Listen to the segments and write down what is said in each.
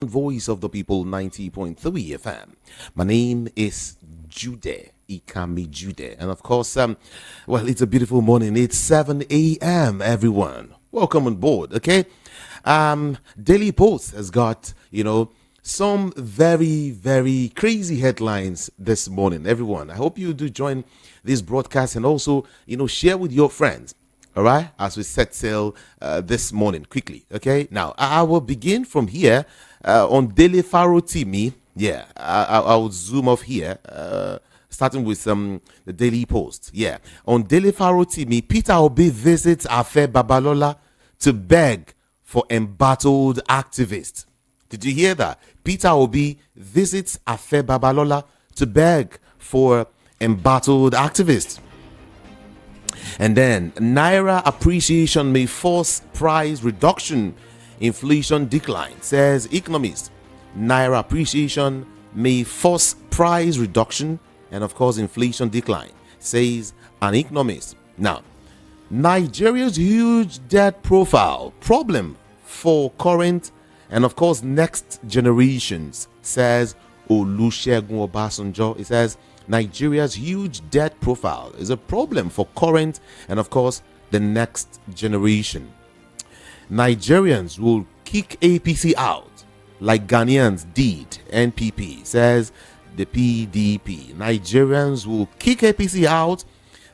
Voice of the People 90.3 FM. My name is Jude. Ikami Jude. And of course, well, it's a beautiful morning. It's 7 a.m., everyone. Welcome on board, okay? Daily Post has got, some very, very crazy headlines this morning. Everyone, I hope you do join this broadcast and also, share with your friends. All right, as we set sail this morning quickly. Okay, now I will begin from here on Daily Faro Timi. Yeah, I will zoom off here, starting with the Daily Post. Yeah, on Daily Faro Timi, Peter Obi visits Afe Babalola to beg for embattled activists. Did you hear that? Peter Obi visits Afe Babalola to beg for embattled activists. And then, Naira appreciation may force price reduction, inflation decline, says economist. Naira appreciation may force price reduction and, of course, inflation decline, says an economist. Now, Nigeria's huge debt profile, problem for current and, of course, next generations, says Olusegun Obasanjo. It says, Nigeria's huge debt profile is a problem for current and, of course, the next generation. Nigerians will kick APC out like Ghanaians did NPP, says the PDP. Nigerians will kick APC out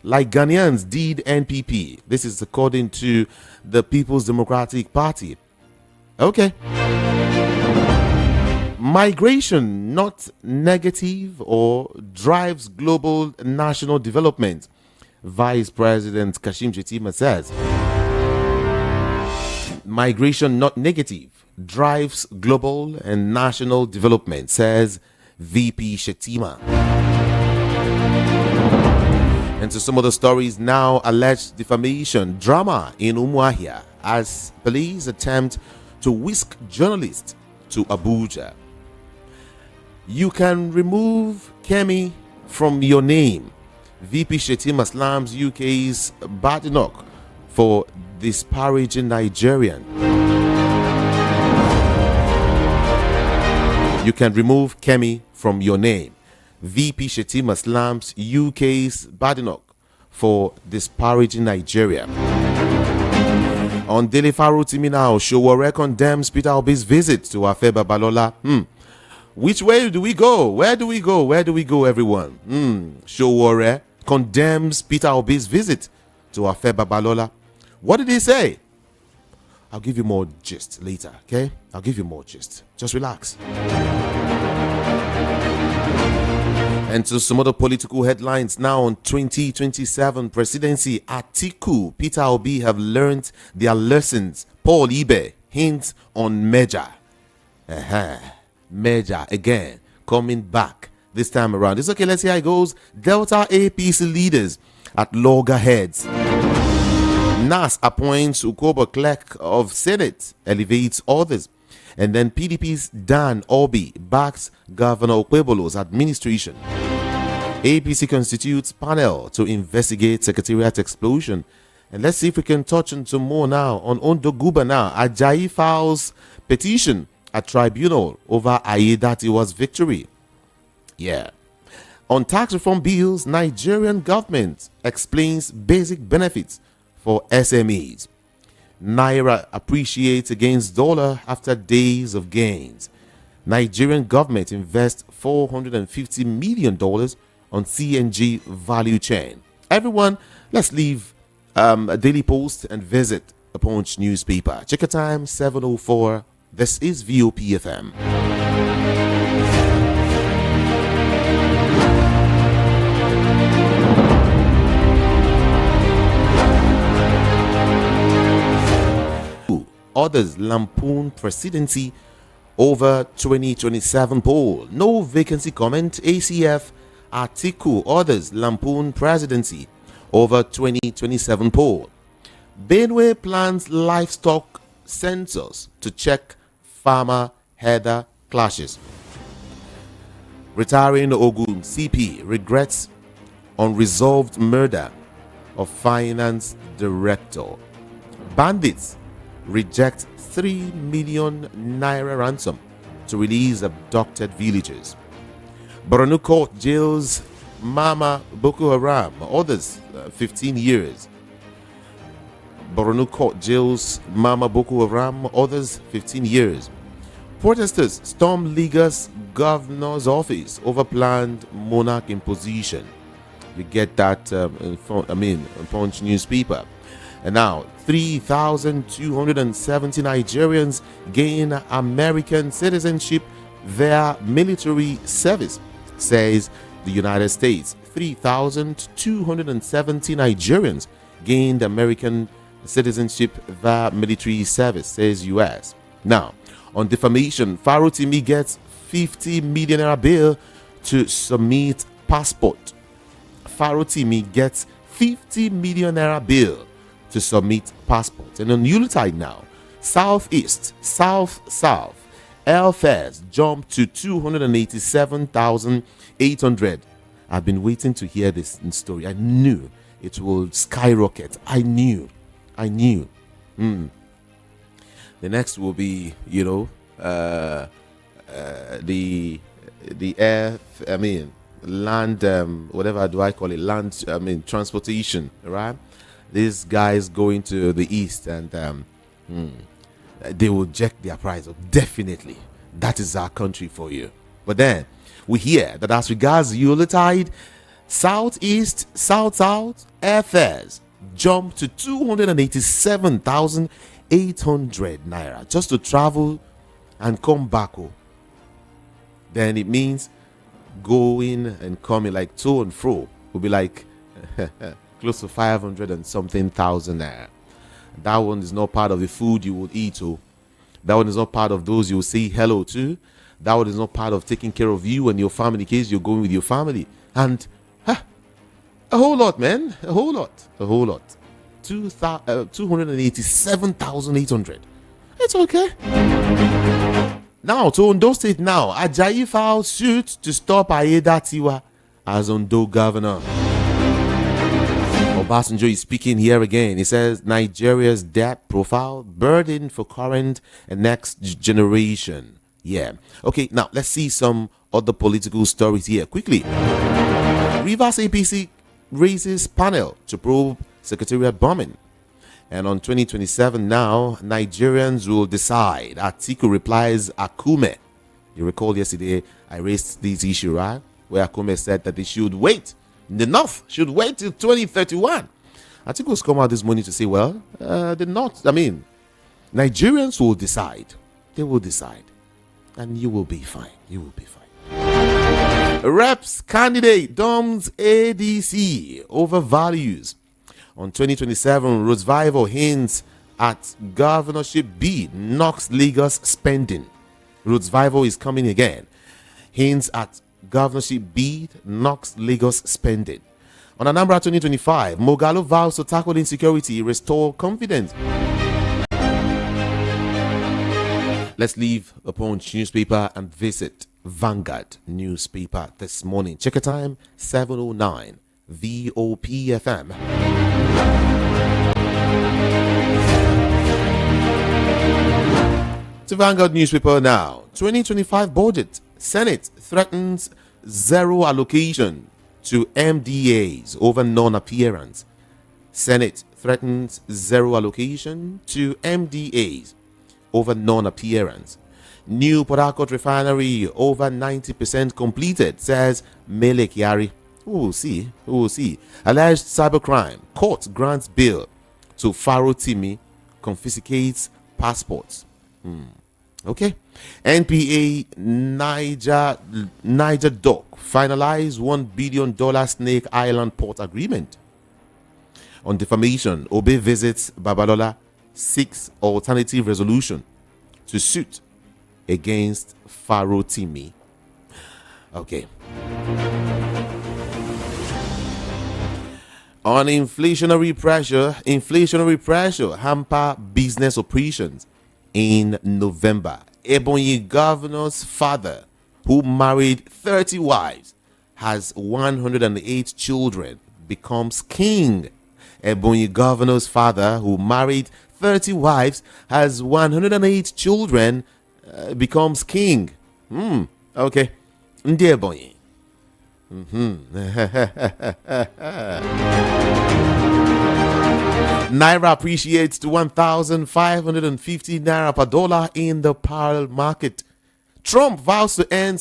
like Ghanaians did NPP. This is according to the People's Democratic Party. Okay. Migration not negative or drives global national development, Vice President Kashim Shettima says. Migration not negative drives global and national development, says VP Shettima. And to some of the stories now, alleged defamation drama in Umuahia as police attempt to whisk journalists to Abuja. You can remove Kemi from your name. VP Shettima slams UK's Badenoch for disparaging Nigerian. You can remove Kemi from your name. VP Shettima slams UK's Badenoch for disparaging Nigeria. On Daily Faro Timi now, Showore condemns Peter Obi's visit to Afe Babalola. Which way do we go? Where do we go? Where do we go, everyone? Showore condemns Peter Obi's visit to Afe Babalola. What did he say? I'll give you more gist later, okay? I'll give you more gist. Just relax. And to some other political headlines now on 2027 presidency, Atiku, Peter Obi have learned their lessons. Paul Ibe hints on merger. Merger again, coming back this time around. It's okay, let's see how it goes. Delta APC leaders at loggerheads. NAS appoints Ukoba Clerk of Senate, elevates others. And then PDP's Dan Obi backs Governor Okwebolo's administration. APC constitutes panel to investigate Secretariat explosion. And let's see if we can touch on some more now. On Ondo Guba now, Ajayi files petition at tribunal over Aiyedatiwa's victory. Yeah. On tax reform bills, Nigerian government explains basic benefits for SMEs. Naira appreciates against dollar after days of gains. Nigerian government invests $450 million on CNG value chain. Everyone, let's leave a Daily Post and visit the Punch newspaper. Check your time, 7:04. This is VOP FM. Others lampoon presidency over 2027 poll. No vacancy comment. ACF Atiku. Others lampoon presidency over 2027 poll. Benue plans livestock census to check farmer header clashes. Retiring Ogun CP regrets unresolved murder of finance director. Bandits reject 3 million naira ransom to release abducted villagers. Borno court jails Mama Boko Haram, others 15 years. Borno court jails Mama Boko Haram, others 15 years. Protesters storm Lagos governor's office over planned monarch imposition. You get that in Punch newspaper. And now, 3,270 Nigerians gain American citizenship via military service, says the United States. 3,270 Nigerians gained American citizenship via military service, says U.S. Now, on defamation, Farotimi gets 50 million naira bail to submit passport. Farotimi gets 50 million naira bail to submit passport. And on Yuletide now, South, airfares jumped to 287,800. I've been waiting to hear this story. I knew it will skyrocket. I knew. The next will be, the air, land, whatever do I call it, land, transportation, right? These guys going to the east and they will jack their price up. Definitely. That is our country for you. But then we hear that as regards Yuletide, southeast, south airfares jumped to 287,800 naira just to travel and come back home. Then it means going and coming, like to and fro, will be like close to 500 and something thousand naira. That one is not part of the food you would eat. That one is not part of those you will say hello to. That one is not part of taking care of you and your family in case you're going with your family. And a whole lot, man. A whole lot. 287,800. It's okay. Now to Ondo State now. Ajayi filed suit to stop Ayeda Tiwa as Ondo governor. Obasanjo is speaking here again. He says Nigeria's debt profile burden for current and next generation. Yeah. Okay, now let's see some other political stories here quickly. Rivers APC raises panel to probe secretariat bombing. And on 2027 now, Nigerians will decide. Atiku replies Akume. You recall yesterday I raised this issue, right? Where Akume said that they should wait. The North should wait till 2031. Atiku come out this morning to say, well, the North, Nigerians will decide. They will decide. And you will be fine. You will be fine. Reps candidate dumbs ADC over values. On 2027, Rufai hints at governorship bid knocks Lagos spending. Rufai is coming again. Hints at governorship bid knocks Lagos spending. On Anambra 2025, Mogalo vows to tackle insecurity, restore confidence. Let's leave the Punch newspaper and visit Vanguard newspaper this morning. Check your time, 7:09. VOP FM. To Vanguard newspaper now. 2025 budget. Senate threatens zero allocation to MDAs over non-appearance. Senate threatens zero allocation to MDAs over non-appearance. New Port Harcourt refinery over 90% completed, says Mele Kyari. We will see. Alleged cybercrime. Court grants bail to Farotimi, confiscates passports. Okay. NPA Niger Dock finalized $1 billion Snake Island port agreement. On defamation, Obe visits Babalola, seeks alternative resolution to suit against Farotimi. Okay. On inflationary pressure hamper business operations in November. Ebonyi governor's father, who married 30 wives, has 108 children, becomes king. Ebonyi governor's father, who married 30 wives, has 108 children, becomes king. Okay. Dear boy. Naira appreciates to 1,550 naira per dollar in the parallel market. Trump vows to end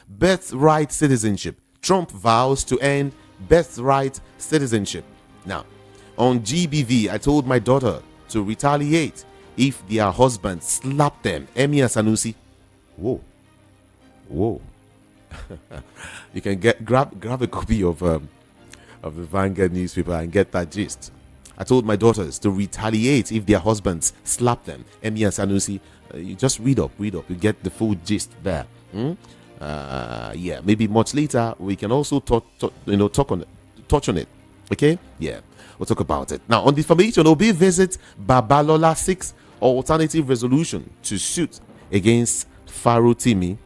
birthright citizenship. Trump vows to end birthright citizenship. Now, on GBV, I told my daughter to retaliate if their husband slapped them. Emia Sanusi. Whoa. You can grab a copy of the Vanguard newspaper and get that gist. I told my daughters to retaliate if their husbands slap them. Emia Sanusi. You just read up. You get the full gist there. Maybe much later we can also touch on it. Okay, we'll talk about it. Now, on defamation, Obi visits Babalola 6 alternative resolution to suit against Farotimi.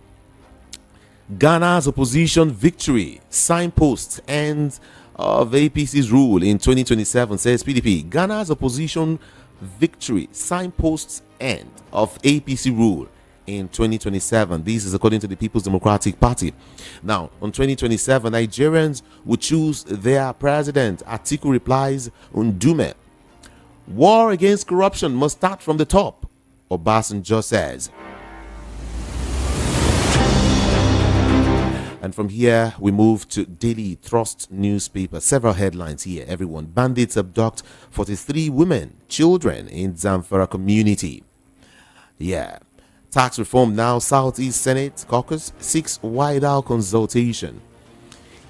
Ghana's opposition victory signpost ends of APC's rule in 2027, says PDP. Ghana's opposition victory signposts end of APC rule in 2027. This is according to the People's Democratic Party. Now, on 2027, Nigerians will choose their president. Atiku replies, Undume. War against corruption must start from the top, Obasanjo says. And from here, we move to Daily Trust newspaper. Several headlines here, everyone. Bandits abduct 43 women, children in Zamfara community. Tax reform now. Southeast Senate caucus seeks wider consultation.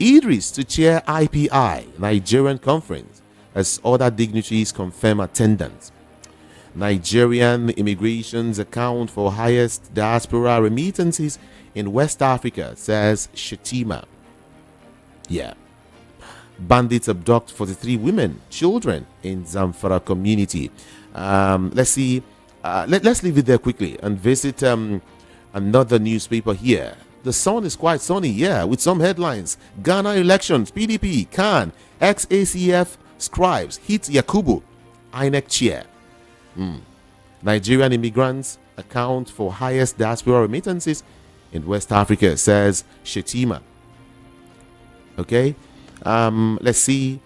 Idris to chair IPI Nigerian conference as other dignitaries confirm attendance. Nigerian immigrations account for highest diaspora remittances in West Africa, says Shetima. Bandits abduct 43 women, children in Zamfara community. Let's see. Let's leave it there quickly and visit another newspaper here. The Sun is quite sunny, with some headlines. Ghana elections, PDP, Khan, ex-ACF scribes hit Yakubu, INEC chair. Nigerian immigrants account for highest diaspora remittances in West Africa, says Shetima. Okay, let's see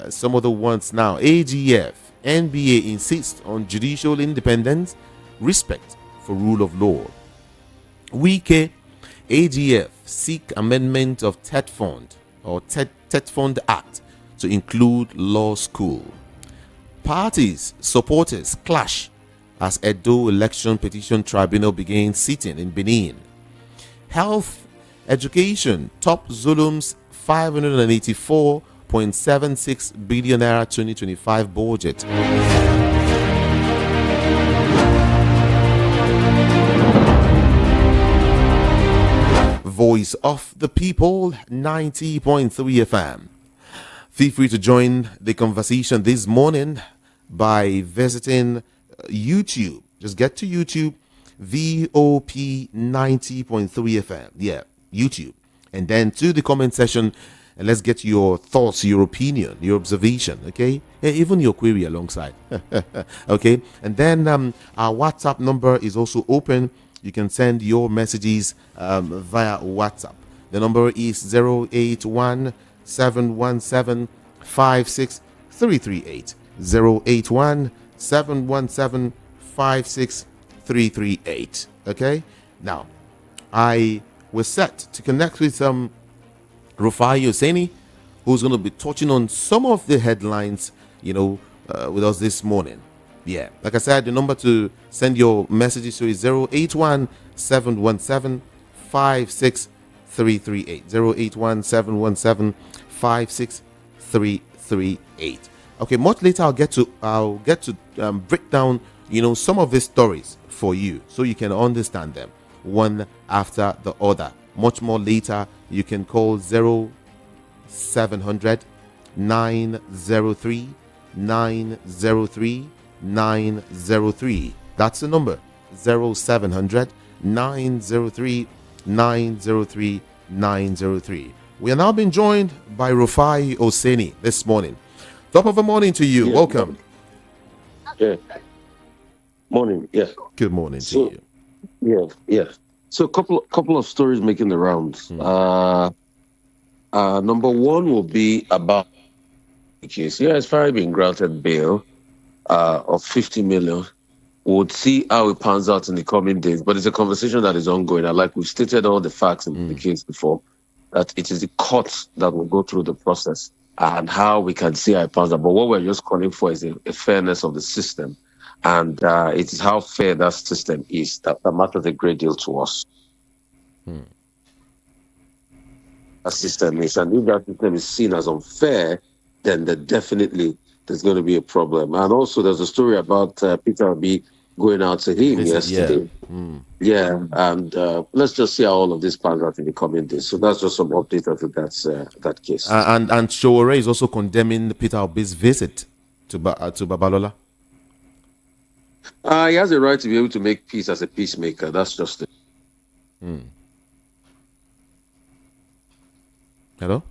some other ones now. AGF, NBA insists on judicial independence, respect for rule of law. Wike, AGF seek amendment of TET Fund or TET Fund Act to include law school. Parties, supporters clash as Edo Election Petition Tribunal begins sitting in Benin. Health, education, top Zulum's 584.76 billion naira 2025 budget. Voice of the People, 90.3 FM. Feel free to join the conversation this morning by visiting YouTube. Just get to YouTube, VOP 90.3 FM. YouTube. And then to the comment section, and let's get your thoughts, your opinion, your observation, okay? Even your query alongside. Okay? And then our WhatsApp number is also open. You can send your messages via WhatsApp. The number is 081-717-56338. 081-717-56338. Okay? Now, I was set to connect with Rufai Oseni, who's going to be touching on some of the headlines, with us this morning. Like I said, the number to send your messages to is 081-717-56338. 081-717-56338. Okay, much later I'll get to break down some of these stories for you so you can understand them one after the other. Much more later, you can call 0700 903 903 903. That's the number, 0700 903 903 903. We are now being joined by Rufai Oseni this morning. Top of the morning to you. Welcome. Morning. Yes. Good morning to you. Yeah. So couple of stories making the rounds. Mm, Number one will be about the case. Yeah, it's finally been granted bail of 50 million. We'll see how it pans out in the coming days, but it's a conversation that is ongoing. And like we've stated all the facts in the mm, case before, that it is the court that will go through the process and how we can see how it pans out. But what we're just calling for is a fairness of the system. And it is how fair that system is that matters a great deal to us. mm. That system is. And if that system is seen as unfair, then definitely there's going to be a problem. And also, there's a story about Peter B going out to him Visit, yeah. yesterday. Yeah, and let's just see how all of this pans out in the coming days. So that's just some update of that case. And Showore is also condemning Peter Obi's visit to Babalola. He has a right to be able to make peace as a peacemaker. That's just it. Mm. Hello?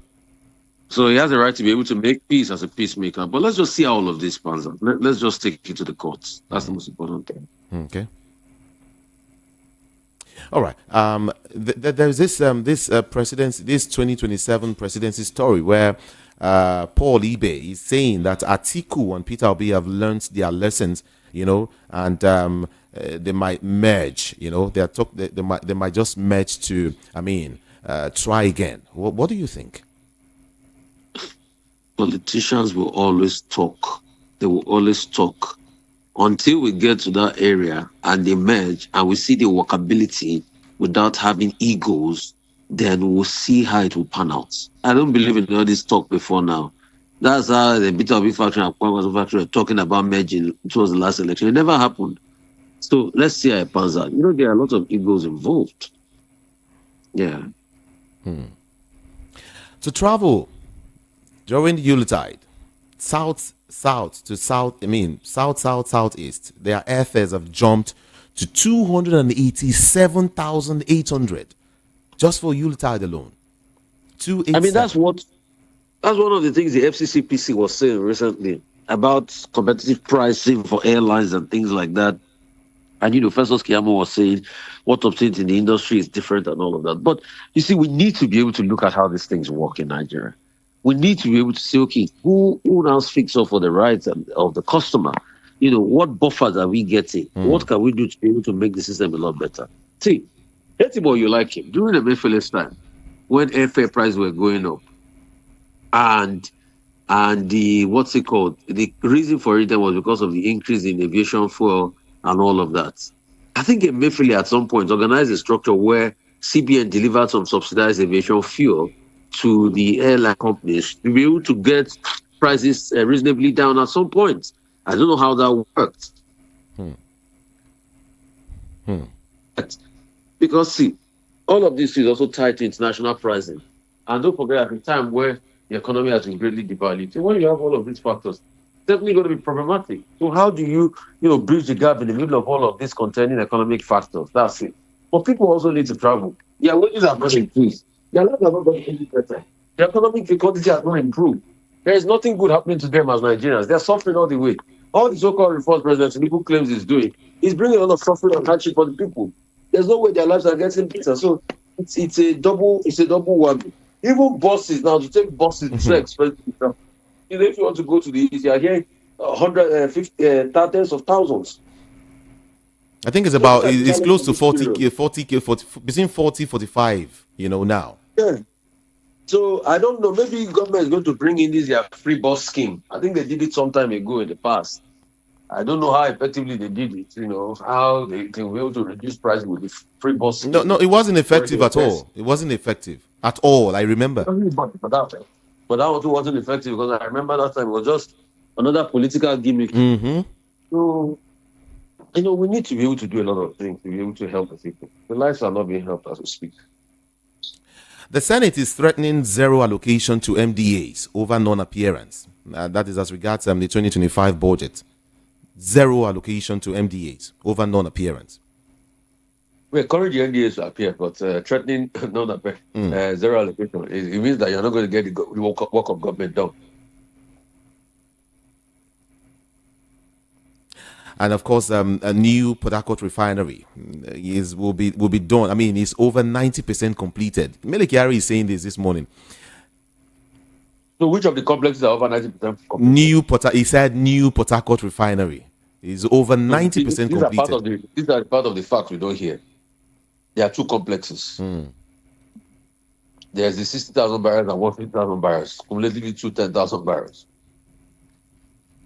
So he has a right to be able to make peace as a peacemaker. But let's just see how all of this pans out. Let's just take it to the courts. That's the most important thing. Okay. All right. There's this presidency, this 2027 presidency story where Paul Ibe is saying that Atiku and Peter Obi have learned their lessons, and they might merge. They might just merge to, try again. What do you think? Politicians will always talk. They will always talk until we get to that area and they merge and we see the workability without having egos. Then we'll see how it will pan out. I don't believe in all this talk before now. That's how the bit of factory and Kwakwaso factory were talking about merging towards the last election. It never happened. So let's see how it pans out. There are a lot of egos involved. Yeah. To travel during the Yuletide, south to southeast, their airfares have jumped to 287,800 just for Yuletide alone. I mean, 287. that's one of the things the FCCPC was saying recently about competitive pricing for airlines and things like that. And Festus Kiyamo was saying what obtained in the industry is different and all of that. But you see, we need to be able to look at how these things work in Nigeria. We need to be able to say, okay, who now speaks up for the rights of the customer? What buffers are we getting? What can we do to be able to make the system a lot better? See, hate him or you like him. During the Mayfield's time, when airfare prices were going up, and the what's it called? The reason for it then was because of the increase in aviation fuel and all of that. I think Emefiele at some point organized a structure where CBN delivered some subsidized aviation fuel to the airline companies to be able to get prices reasonably down at some point. I don't know how that worked. Because see, all of this is also tied to international pricing. And don't forget at the time where the economy has been greatly devalued. So when you have all of these factors, it's definitely going to be problematic. So how do you bridge the gap in the middle of all of these containing economic factors? That's it. But people also need to travel. Their wages have not increased. Their lives are not going any better. The economic equality has not improved. There is nothing good happening to them as Nigerians. They're suffering all the way. All the so-called reforms President Tinubu claims he's doing is bringing a lot of suffering and hardship for the people. There's no way their lives are getting better. So it's a double whammy. Even buses now, to take buses is so expensive. If you want to go to the east, you are here 150 thousands of thousands. I think it's close to 40k, 40k, 40, between 40, 45, now. Yeah. So I don't know. Maybe government is going to bring in this free bus scheme. I think they did it some time ago in the past. I don't know how effectively they did it. How they were able to reduce prices with the free bus scheme. No, it wasn't effective at all. It wasn't effective at all. I remember. But that one wasn't effective because I remember that time it was just another political gimmick. So we need to be able to do a lot of things to be able to help the people. The lives are not being helped as we speak. The Senate is threatening zero allocation to MDAs over non-appearance. That is as regards the 2025 budget. Zero allocation to MDAs over non-appearance. We encourage the MDAs to appear, but threatening non-appearance, zero allocation, it means that you're not going to get the work of government done. And of course, a new Port Harcourt refinery will be done. I mean, it's over 90% completed. Mele Kyari is saying this morning. So which of the complexes are over 90% completed? He said new Port Harcourt refinery is over 90% completed. These are part of the facts we don't hear. There are two complexes. There's the 60,000 barrels and 150,000 barrels, cumulatively 10,000 barrels.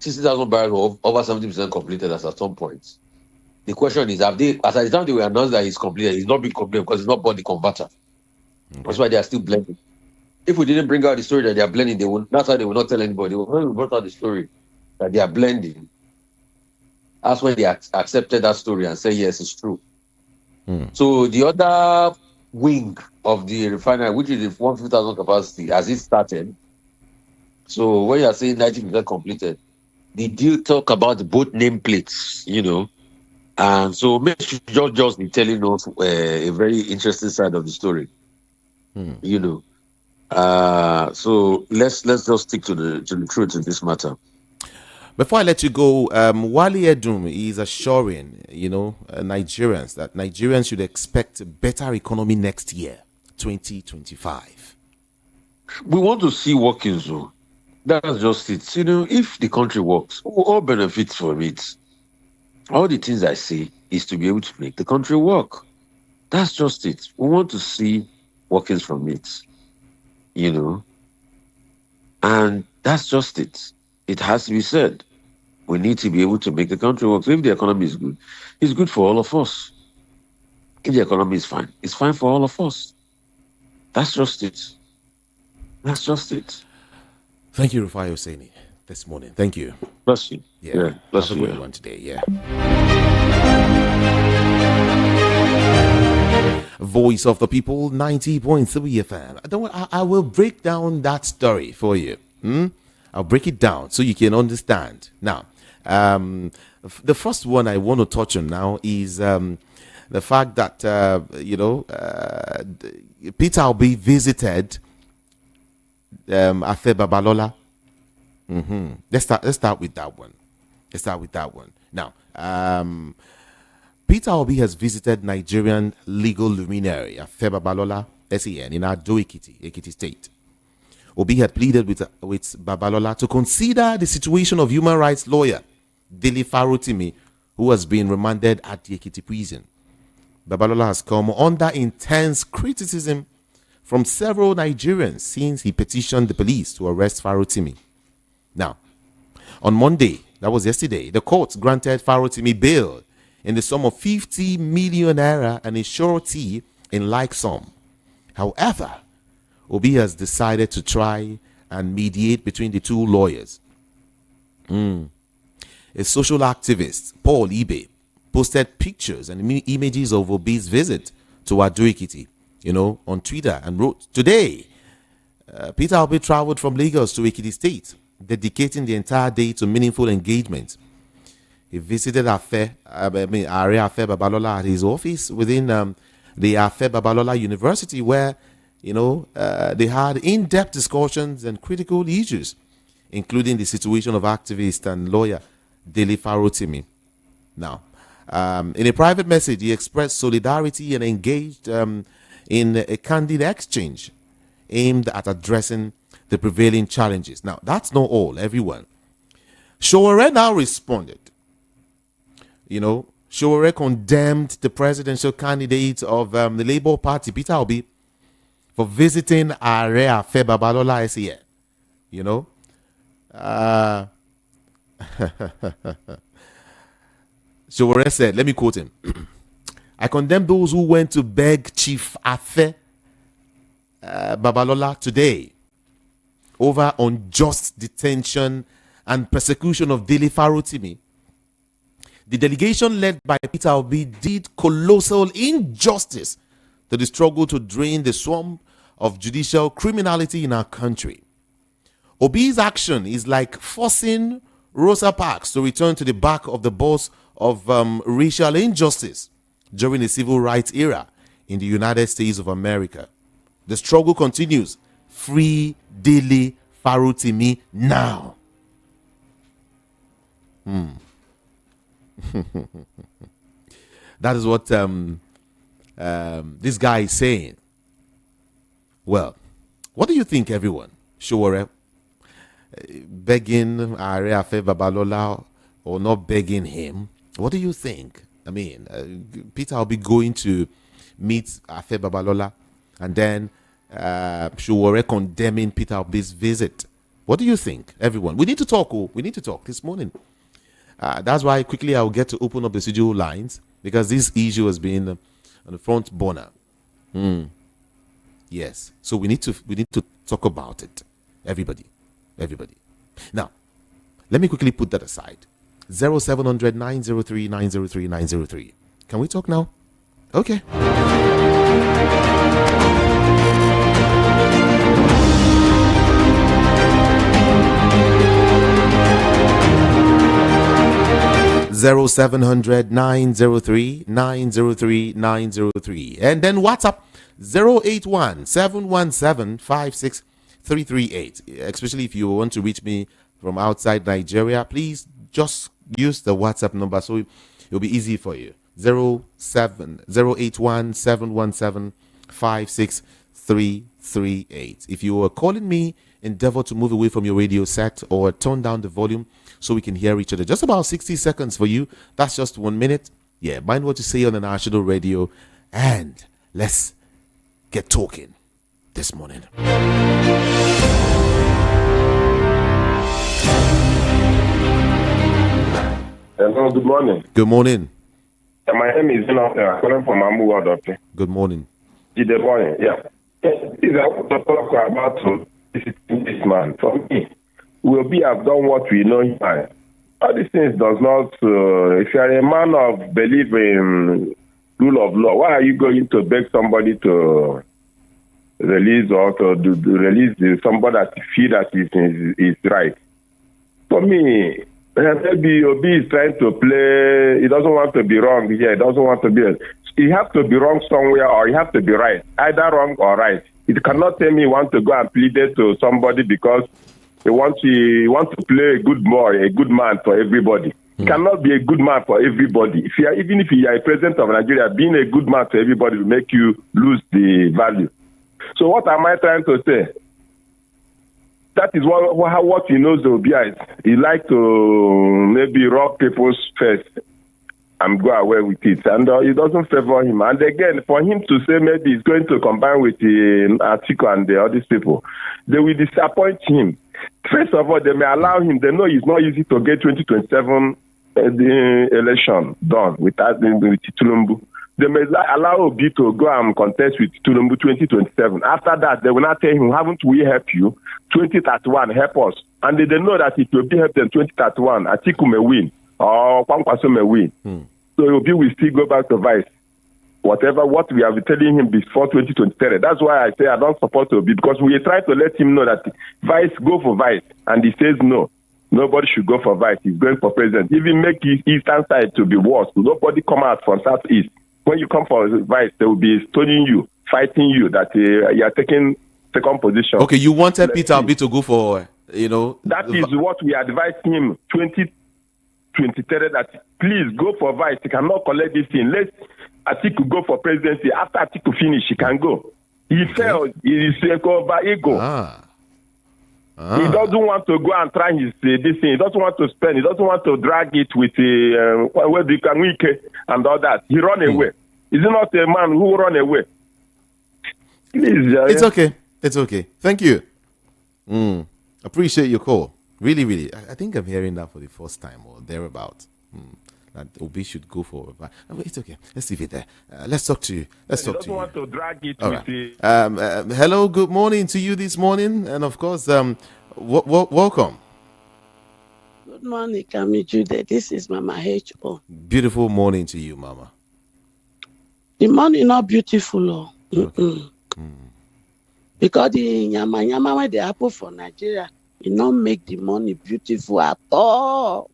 60,000 barrels were over 70% completed at some point. The question is, have they, as at the time they were announced that he's completed, he's not been completed because he's not bought the converter. Okay. That's why they are still blending. If we didn't bring out the story that they are blending, that's why they will not tell anybody. When we brought out the story that they are blending, that's when they accepted that story and said, yes, it's true. So the other wing of the refinery, which is the 150,000 capacity, as it started. So when you are saying 90% completed, the deal talk about both nameplates, and so maybe just be telling us a very interesting side of the story, So let's just stick to the truth in this matter. Before I let you go, Wale Edum is assuring, Nigerians that Nigerians should expect a better economy next year, 2025. We want to see workings, though. That's just it. If the country works, we all benefit from it. All the things I say is to be able to make the country work. That's just it. We want to see workings from it, And that's just it. It has to be said. We need to be able to make the country work. So if the economy is good, it's good for all of us. If the economy is fine, it's fine for all of us. That's just it. That's just it. Thank you, Rufai Oseni, this morning. Thank you. Bless you. Yeah. Bless you. Everyone today. Yeah. Voice of the People, 90.3 FM. I will break down that story for you. I'll break it down so you can understand. Now, the first one I want to touch on now is the fact that Peter Obi visited Afe Babalola. Let's start with that one. Now, Peter Obi has visited Nigerian legal luminary Afe Babalola SEN in Ado Ekiti State. Obi had pleaded with Babalola to consider the situation of human rights lawyer Dele Farotimi, who has been remanded at the Ekiti prison. Babalola has come under intense criticism from several Nigerians since he petitioned the police to arrest Farotimi. Now, on Monday, that was yesterday, the court granted Farotimi bail in the sum of 50 million naira and a surety in like sum. However, Obi has decided to try and mediate between the two lawyers. A social activist, Paul Ibe, posted pictures and images of Obi's visit to Ado Ekiti, on Twitter and wrote, "Today, Peter Obi traveled from Lagos to Ekiti State, dedicating the entire day to meaningful engagement. He visited Are Afe Babalola at his office within the Afe Babalola University, where they had in-depth discussions and critical issues, including the situation of activist and lawyer Dele Farotimi. Now, in a private message, he expressed solidarity and engaged in a candid exchange aimed at addressing the prevailing challenges. Now, that's not all, everyone. Sowore now responded. Sowore condemned the presidential candidate of the Labour Party, Peter Obi, for visiting Are Afe Babalola SEN. Sowore said, let me quote him. I condemn those who went to beg Chief Afe Babalola today over unjust detention and persecution of Dele Farotimi. The delegation led by Peter Obi did colossal injustice to the struggle to drain the swamp of judicial criminality in our country. Obi's action is like forcing Rosa Parks to return to the back of the bus of racial injustice during the civil rights era in the United States of America. The struggle continues. Free Dele Farotimi now. That is what this guy is saying. Well, what do you think, everyone? Sure, begging Afe Babalola or not begging him? What do you think? I mean, Peter will be going to meet Afe Babalola, and then Shuwore condemning Peter Obi's visit. What do you think, everyone? We need to talk. We need to talk this morning. That's why quickly I'll get to open up the studio lines, because this issue has been on the front burner. Yes, so we need to talk about it. Everybody. Now, let me quickly put that aside. 0700 903 903 903. Can we talk now? Okay. Zero 700 903 903 903, and then WhatsApp 081 717 56338. Especially if you want to reach me from outside Nigeria, please just use the WhatsApp number so it'll be easy for you. 081 717 56338. If you are calling me, endeavor to move away from your radio set or turn down the volume so we can hear each other. Just about 60 seconds for you. That's just 1 minute. Yeah, mind what you say on the national radio, and let's get talking this morning. Hello, good morning. Good morning. My name is I'm calling from Vanguard. Good morning. Good morning. Yeah. Please, I want to talk about this man. For me, we have done what we know here. All these things does not. If you are a man of belief in rule of law, why are you going to beg somebody to release or to release somebody that you feel that is right? For me, maybe Obi is trying to play. He doesn't want to be wrong here. He doesn't want to be. He has to be wrong somewhere, or he has to be right. Either wrong or right. It cannot tell me he wants to go and plead it to somebody because he wants to play a good boy, a good man for everybody. He cannot be a good man for everybody. Even if you are a president of Nigeria, being a good man to everybody will make you lose the value. So what am I trying to say? That is what he knows Obi is. He like to maybe rock people's face and go away with it. And it doesn't favor him. And again, for him to say maybe he's going to combine with the Atiku and the other people, they will disappoint him. First of all, they may allow him. They know it's not easy to get 2027 the election done with Tulumbu. They may allow Obi to go and contest with Tulumbu 2027. After that, they will not tell him, haven't we helped you? 2031, help us. And they know that if Obi help them 2031, Atiku may win or Kwankwaso may win. So Obi will still go back to Vice. What we have been telling him before 2023. That's why I say I don't support Obi, because we try to let him know that Vice, go for Vice. And he says no. Nobody should go for Vice. He's going for president. Even make his eastern side to be worse. Nobody come out from southeast. When you come for Vice, they will be stoning you, fighting you, that you are taking second position. Okay, you wanted Peter Obi to go for, That is what we advised him 2023, that please go for Vice. He cannot collect this thing. Let Atiku go for presidency. After Atiku finish, he can go. He failed. He is over ego. He doesn't want to go and try this thing. He doesn't want to spend. He doesn't want to drag it with and all that. He run away. Is he not a man who run away? Please, it's okay. It's okay. Thank you. Appreciate your call. Really, really. I think I'm hearing that for the first time or thereabout. That Obi should go for. But it's okay. Let's leave it there. Let's talk to you. Let's talk to you. Want to drag it all with right. Hello. Good morning to you this morning, and of course, welcome. Good morning, Kami Jude. This is Mama H.O. Beautiful morning to you, Mama. The money not beautiful, Okay. because the nyama when they happen for Nigeria, it not make the money beautiful at all.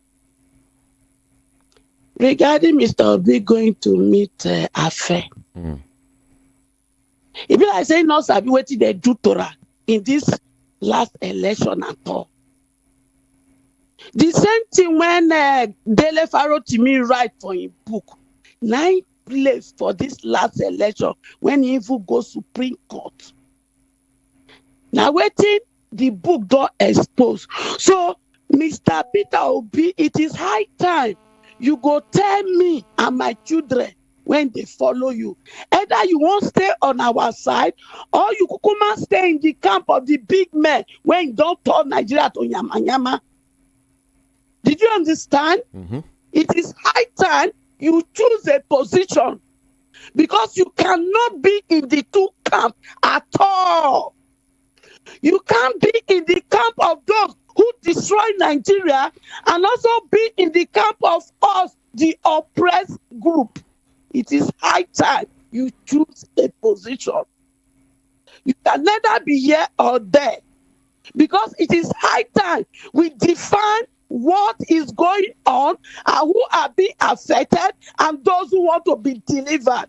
Regarding Mr. Obi going to meet Afe, if I say no, sabi wetin they do Torah in this last election at all. The same thing when Dele Farotimi write for him book. 9 place for this last election when he even go Supreme Court. Now waiting, the book don't expose. So, Mr. Peter Obi, it is high time you go tell me and my children when they follow you. Either you won't stay on our side or you kukuma stay in the camp of the big men when you don't turn Nigeria to yama yama. Did you understand? Mm-hmm. It is high time you choose a position because you cannot be in the two camps at all. You can't be in the camp of those who destroy Nigeria and also be in the camp of us, the oppressed group. It is high time you choose a position. You can neither be here or there because it is high time we define what is going on and who are being affected and those who want to be delivered.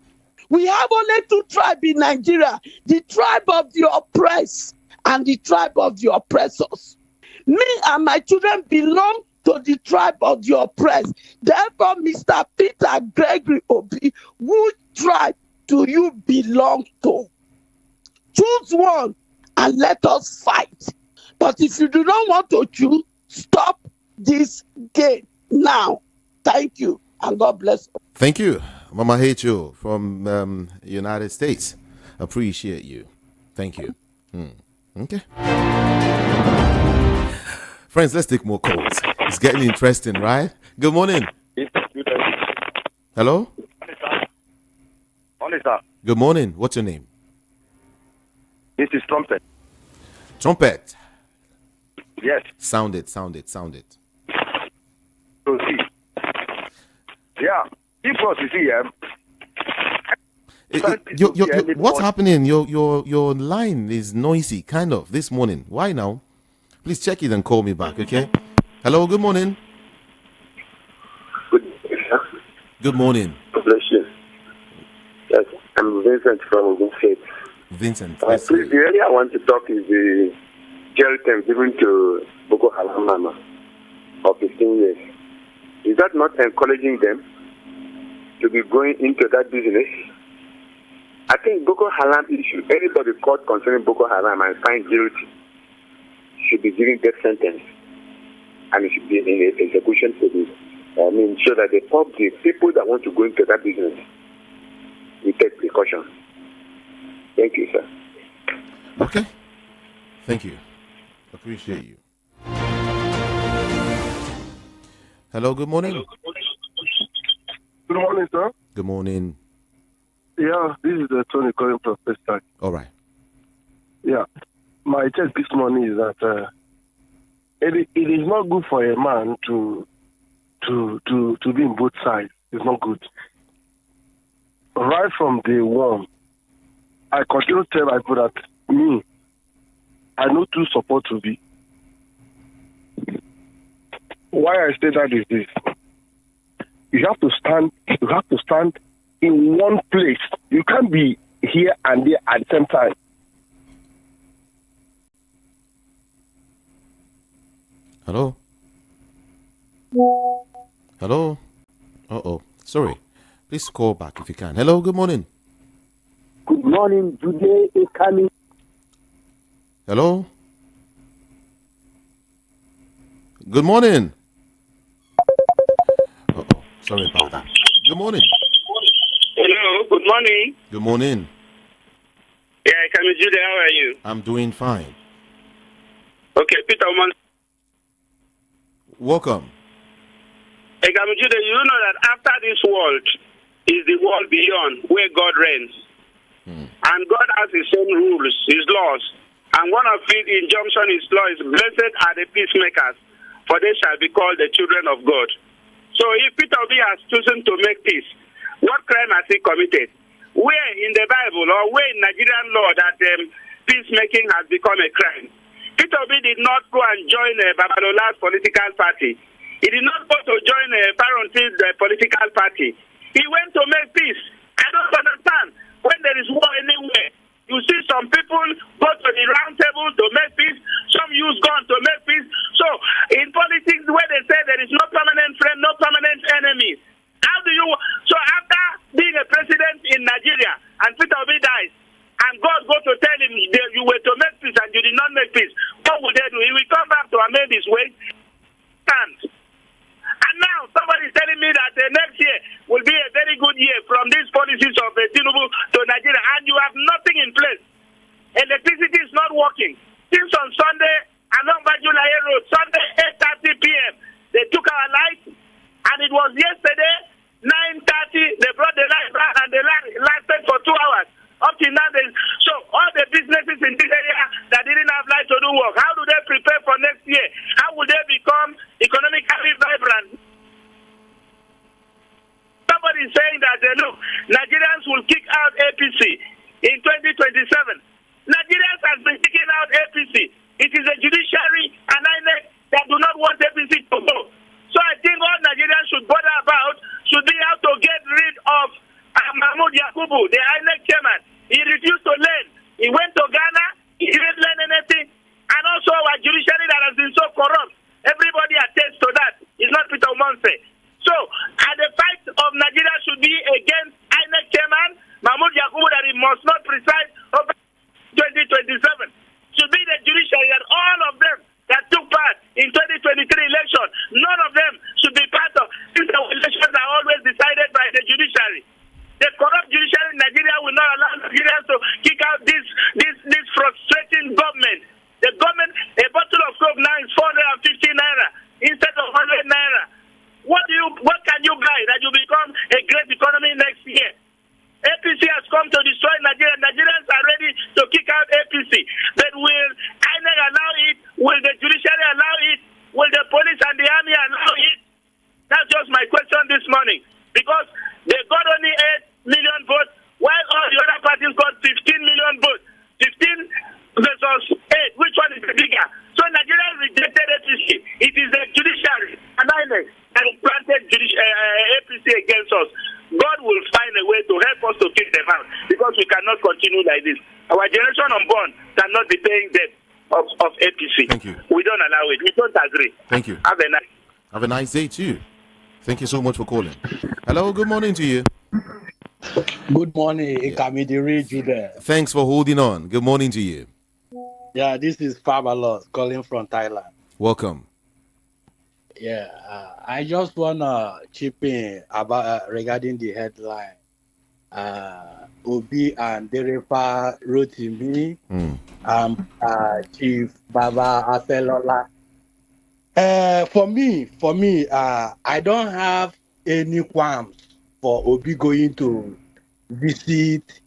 We have only 2 tribes in Nigeria, the tribe of the oppressed and the tribe of the oppressors. Me and my children belong to the tribe of the oppressed. Therefore, Mr. Peter Gregory Obi, which tribe do you belong to? Choose one and let us fight. But if you do not want to choose, stop this game now. Thank you, and God bless you. Thank you, Mama Hecho from United States. Appreciate you. Thank you. Okay. Friends, let's take more calls. It's getting interesting, right? Good morning. Hello? Morning, sir. Good morning. What's your name? This is Trumpet. Trumpet. Yes. Sound it. Proceed. Yeah. If was you see, What's happening? Your line is noisy, kind of, this morning. Why now? Please check it and call me back, okay? Hello, good morning. Good morning. God bless you. Yes, I'm Vincent from Vincent. Vincent. Please, the area I want to talk is the jail term given to Boko Haram Mama of 15 years. Is that not encouraging them to be going into that business? I think Boko Haram issue, anybody caught concerning Boko Haram and find guilty should be given death sentence, and it should be in execution for this. So that the people that want to go into that business will take precaution. Thank you, sir. Okay. Thank you. Appreciate you. Hello, good morning. Good morning, sir. Good morning. Yeah, this is Tony calling from Pestag. All right. Yeah. My take this morning is that it is not good for a man to be in both sides. It's not good. Right from day one, I continue to tell my people that me, I know to support to be. Why I say that is this. You have to stand in one place. You can't be here and there at the same time. Hello? Hello? Uh-oh. Sorry. Please call back if you can. Hello, good morning. Good morning, Jude Ekami. Hello? Good morning. Uh-oh. Sorry about that. Good morning. Hello, good morning. Good morning. Yeah, Ekami Jude, how are you? I'm doing fine. Okay, Peter Oman. Welcome. Ekami Jude, you know that after this world is the world beyond where God reigns. And God has his own rules, his laws. And one of his injunction, his law is, blessed are the peacemakers, for they shall be called the children of God. So if Peter Obi has chosen to make peace, what crime has he committed? Where in the Bible or where in Nigerian law that peacemaking has become a crime? Peter Obi did not go and join Babalola's political party. He did not go to join Paronti's political party. He went to make peace. I don't understand. When there is war anywhere, you see some people go to the round table to make peace. Some use guns to make peace. So in politics, where in place. Electricity is not working. Since on Sunday, along Babalola Road, Sunday 8:30 p.m., they took our lights, and it was yesterday 9:30. They brought the light back, and the light lasted for 2 hours. Up till now, so all the businesses in this area that didn't have light to do work, how do they prepare for next year? How will they become economically vibrant? Somebody is saying that, look, Nigerians will kick out APC in 2027. Nigerians have been kicking out APC. It is the judiciary and INEC that do not want APC to go. So I think all Nigerians should bother about should be how to get rid of Mahmoud Yakubu, the INEC chairman. He refused to learn. He went to Ghana. He didn't learn anything. And also our judiciary that has been so corrupt. Everybody attests to that. It's not Peter Monse. So, the fight of Nigeria should be against INEC chairman Mahmoud Yakubu that he must not preside over 2027. Should be the judiciary and all of them that took part in 2023 election. None of them should be part of. Since the elections are always decided by the judiciary. The corrupt judiciary in Nigeria will not allow Nigerians to kick out this frustrating government. The government, a bottle of Coke now is 450 naira instead of 100 naira. What can you buy that you become a great economy next year? APC has come to destroy Nigeria. Nigerians are ready to kick out APC. But will INEC allow it? Will the judiciary allow it? Will the police and the army allow it? That's just my question this morning. Because they got only 8 million votes, while all the other parties got 15 million votes. 15 versus 8. Which one is the bigger? So Nigeria rejected APC. It is the judiciary and INEC that planted APC against us. God will find a way to help us to kick them out because we cannot continue like this. Our generation unborn cannot be paying debt of APC. Thank you. We don't allow it. We don't agree. Thank you. Have a nice day too. Thank you so much for calling. Hello, good morning to you. Good morning, Ikamidiri Jude. Thanks for holding on. Good morning to you. Yeah, this is Babalola calling from Thailand. Welcome. Yeah, I just wanna chip in about regarding the headline. Obi and Derepa Rotimi, Chief Baba Babalola. For me, I don't have any qualms for Obi going to visit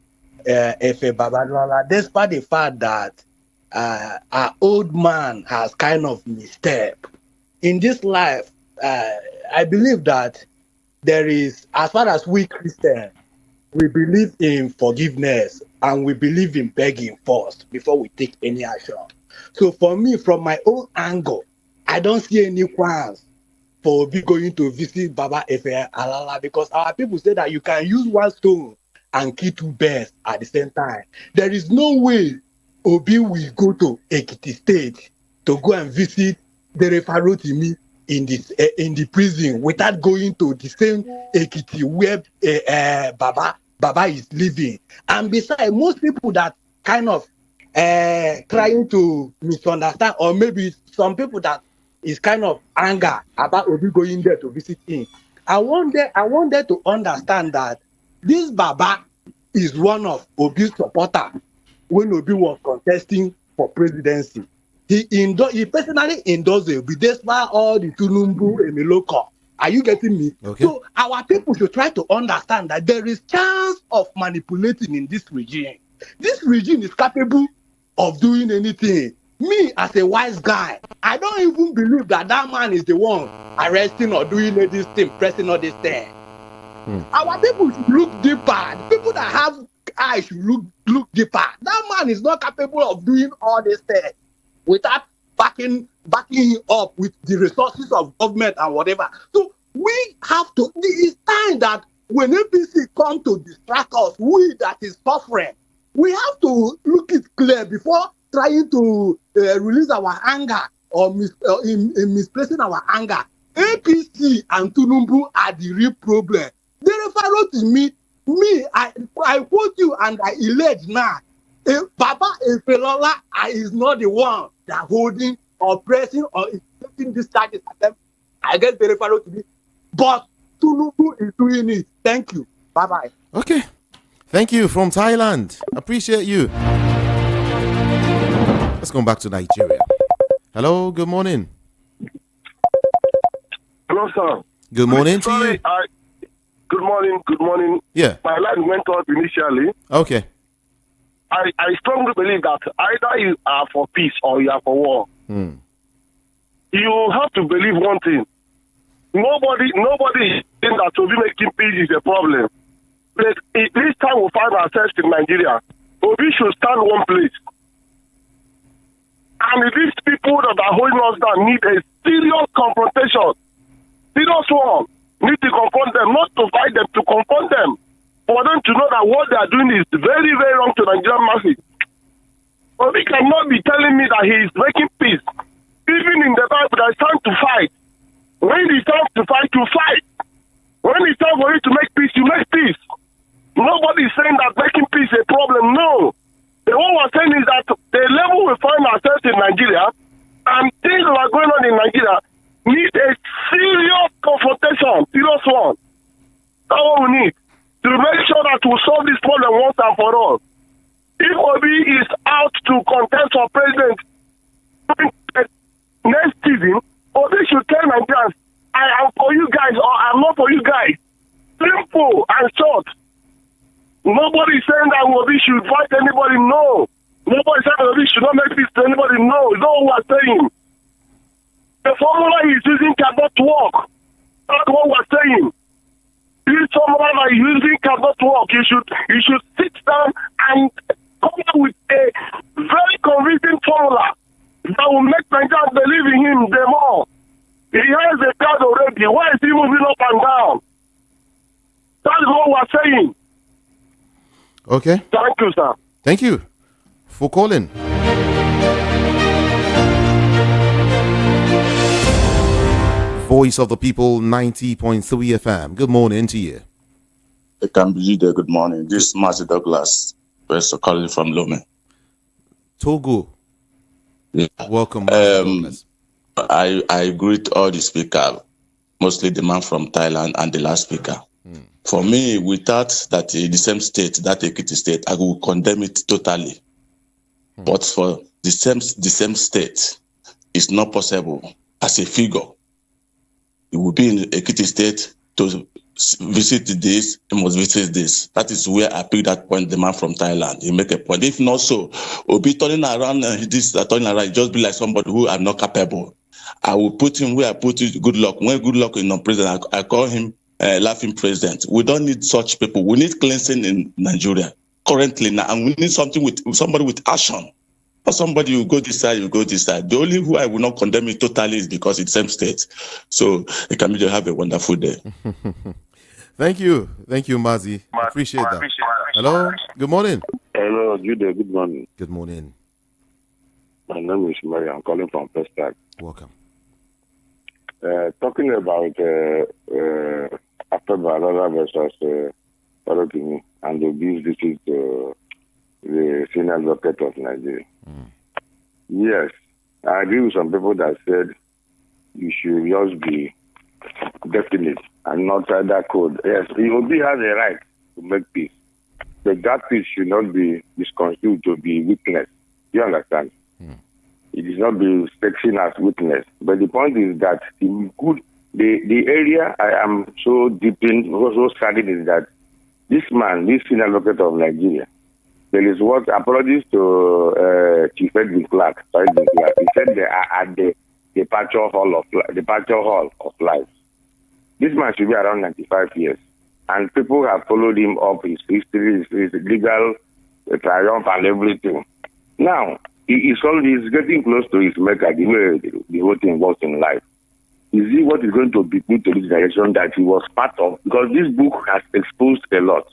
Efe Babalola, despite the fact that our old man has kind of misstep. In this life, I believe that there is, as far as we Christians, we believe in forgiveness and we believe in begging first before we take any action. So for me, from my own angle, I don't see any qualms for Obi going to visit Baba Efe Alala because our people say that you can use one stone and kill two birds at the same time. There is no way Obi will go to Ekiti State to go and visit the Rotimi in the prison without going to the same Ekiti where Baba is living. And besides, most people that kind of trying to misunderstand, or maybe some people that is kind of anger about Obi going there to visit him. I want them to understand that this Baba is one of Obi's supporters when Obi was contesting for presidency. He personally endorsed Obi despite all the Tunumbu Emiloko. Are you getting me? Okay. So our people should try to understand that there is chance of manipulating in this regime. This regime is capable of doing anything. Me, as a wise guy, I don't even believe that man is the one arresting or doing all this thing, pressing all this thing. Our people should look deeper. The people that have eyes should look deeper. That man is not capable of doing all this thing without backing him up with the resources of government and whatever. So we have to, it's time that when APC come to distract us, we that is suffering, we have to look it clear before trying to release our anger or in misplacing our anger. APC and Tunumbu are the real problem. They refer to me, I quote you and I allege now. Baba Babalola is not the one that holding or pressing or taking this charges against the referral to me. But Tunumbu is doing it. Thank you. Bye-bye. Okay. Thank you from Thailand. Appreciate you. Let's go back to Nigeria. Hello, good morning. Hello, sir. Good morning to you. Sorry, good morning. Yeah. My line went off initially. Okay. I strongly believe that either you are for peace or you are for war. You have to believe one thing. Nobody think that to be making peace is a problem. But this time we find ourselves in Nigeria, Obi should stand one place. And these people that are holding us down need a serious confrontation. Serious one. Need to confront them, not to fight them, to confront them. For them to know that what they are doing is very, very wrong to Nigerian masses. But he cannot be telling me that he is making peace. Even in the Bible, there is time to fight. When it's time to fight, you fight. When it's time for you to make peace, you make peace. Nobody is saying that making peace is a problem. No. The one we're saying is that the level we find ourselves in Nigeria and things that are going on in Nigeria need a serious confrontation, serious one. That's what we need to make sure that we solve this problem once and for all. If Obi is out to contest for president next season, Obi should tell Nigerians, I am for you guys or I'm not for you guys. Simple and short. Nobody is saying that Obi should fight anybody, no. Nobody saying that Obi should not make peace to anybody, no. It's not what we're saying. The formula he's using cannot work. That's what we're saying. This formula that he's using cannot work. You should sit down and come up with a very convincing formula that will make Nigerians believe in him the more. He has a card already. Why is he moving up and down? That's what we're saying. Okay. Thank you, sir. Thank you for calling. Voice of the People 90.3 FM. Good morning to you. It can be you there. Good morning. This is Marty Douglas, Professor calling from Lome. Togo. Yeah. Welcome, Douglas. I greet all the speakers, mostly the man from Thailand and the last speaker. For me, without that the same state, that Ekiti state, I will condemn it totally. But for the same state, it's not possible as a figure. It will be in Ekiti state to visit this, he must visit this. That is where I pick that point, the man from Thailand. He make a point. If not so, will be turning around turning around, just be like somebody who are not capable. I will put him where I put it, good luck. When good luck in president, I call him laughing president. We don't need such people. We need cleansing in Nigeria currently now, and we need something with somebody with action. Not somebody you go this side, you go this side. The only who I will not condemn it totally is because it's same state. So it can be to have a wonderful day. Thank you, Mazi. Appreciate that. Hello, good morning. Hello, Jude. Good morning. Good morning. My name is Mary. I'm calling from Pestag. Welcome. Talking about after Babalola versus Orokini and the abuse, this is the senior advocate of Nigeria. Yes, I agree with some people that said you should just be definite and not try that code. Yes, the OB has a right to make peace, but that peace should not be misconstrued to be weakness. You understand? It is not be seen as weakness. But the point is that the area I am so deep in, so studied is that this man, this senior advocate of Nigeria, there is what apologies to Chief Edwin Clark. He said they are at the departure hall of life. This man should be around 95 years, and people have followed him up his history, his legal triumph, and everything. Now he's getting close to his maker, the way the whole thing works in life. Is he what is going to be put to this direction that he was part of? Because this book has exposed a lot.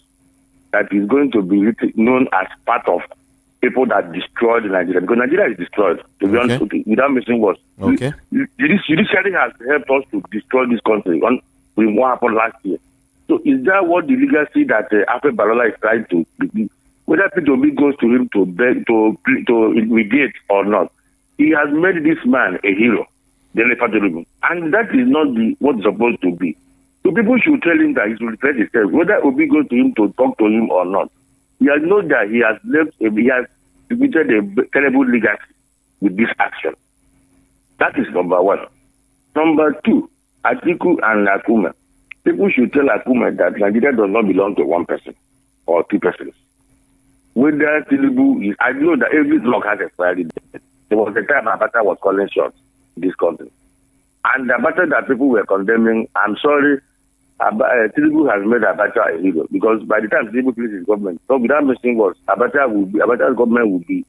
That is going to be known as part of people that destroyed Nigeria. Because Nigeria is destroyed, to be honest, without missing words. Okay. The judiciary has helped us to destroy this country with what happened last year. So is that what the legacy that after Babalola is trying to be? Whether P2B goes to him to beg, to imitate or not, he has made this man a hero, and that is not what it's supposed to be. So people should tell him that he should reflect himself, whether Obi goes to him to talk to him or not. He has known that he has committed a terrible legacy with this action. That is number one. Number two, Atiku and Akuma. People should tell Akuma that Nigeria does not belong to one person or two persons. Whether Tinubu, I know that every block has expiry date. There was a time Abata was calling shots in this country. And the Abata that people were condemning, I'm sorry, Tinubu has made Abata a hero, because by the time Tinubu finishes his government, so without missing words, Abata's government will be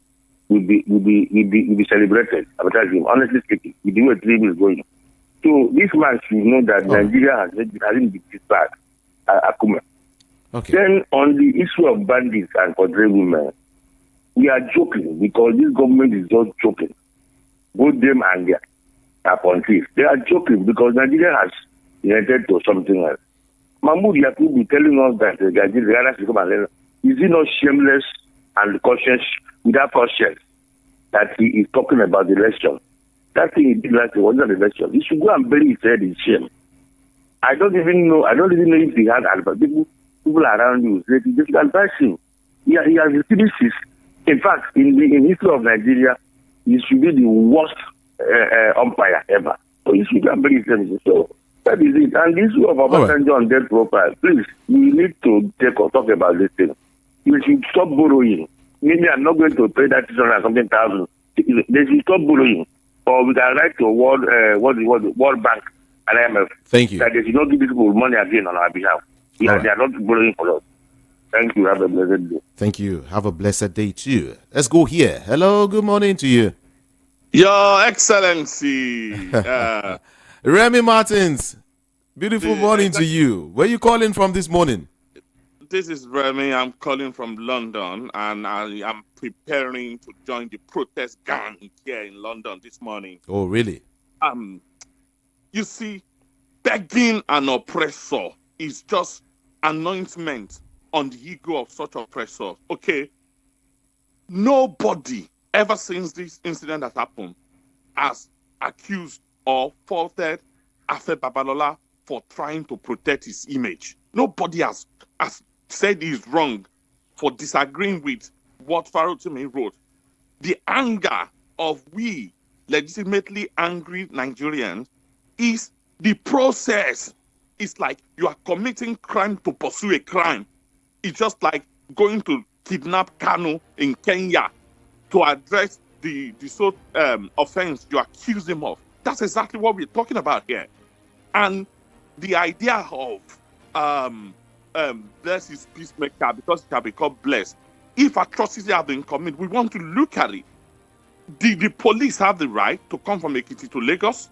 celebrated. Abata's him, honestly speaking, with the way Tinubu is going. So this man should know that Nigeria has been disbanded. Akuma. Okay. Then on the issue of bandits and portray women, we are joking because this government is just joking. Both them and their appointees. They are joking because Nigeria has united to something else. Mahmoud Yakubu telling us that is he not shameless and cautious, without conscience, that he is talking about the election? That thing he did last year was not an election. He should go and bury his head in shame. I don't even know if he had advice. People around you, they should advise him. He has received his. In fact, in history of Nigeria, he should be the worst umpire ever. So he should go and bury his head in shame. So that is it. And the issue of Obasanjo on death profile, please, we need to talk about this thing. You should stop borrowing. Maybe I'm not going to pay that 600 something thousand. They should stop borrowing. Or we can write to World Bank and IMF. Thank you. That they should not give people money again on our behalf. They are not borrowing for us. Thank you. Have a blessed day. Thank you. Have a blessed day too. Let's go here. Hello, good morning to you. Your Excellency. Remy Martins. Beautiful morning to you. Where are you calling from this morning? This is Remy. I'm calling from London, and I am preparing to join the protest gang here in London this morning. Oh, really? You see, begging an oppressor is just anointment on the ego of such oppressor. Okay? Nobody ever since this incident has happened has accused or faulted Afe Babalola for trying to protect his image. Nobody has said he's wrong for disagreeing with what Farotimi wrote. The anger of we legitimately angry Nigerians is the process. It's like you are committing crime to pursue a crime. It's just like going to kidnap Kanu in Kenya to address the offense you accuse him of. That's exactly what we're talking about here. And the idea of bless his peacemaker because he shall become blessed. If atrocity have been committed, we want to look at it. Did the police have the right to come from Ekiti to Lagos?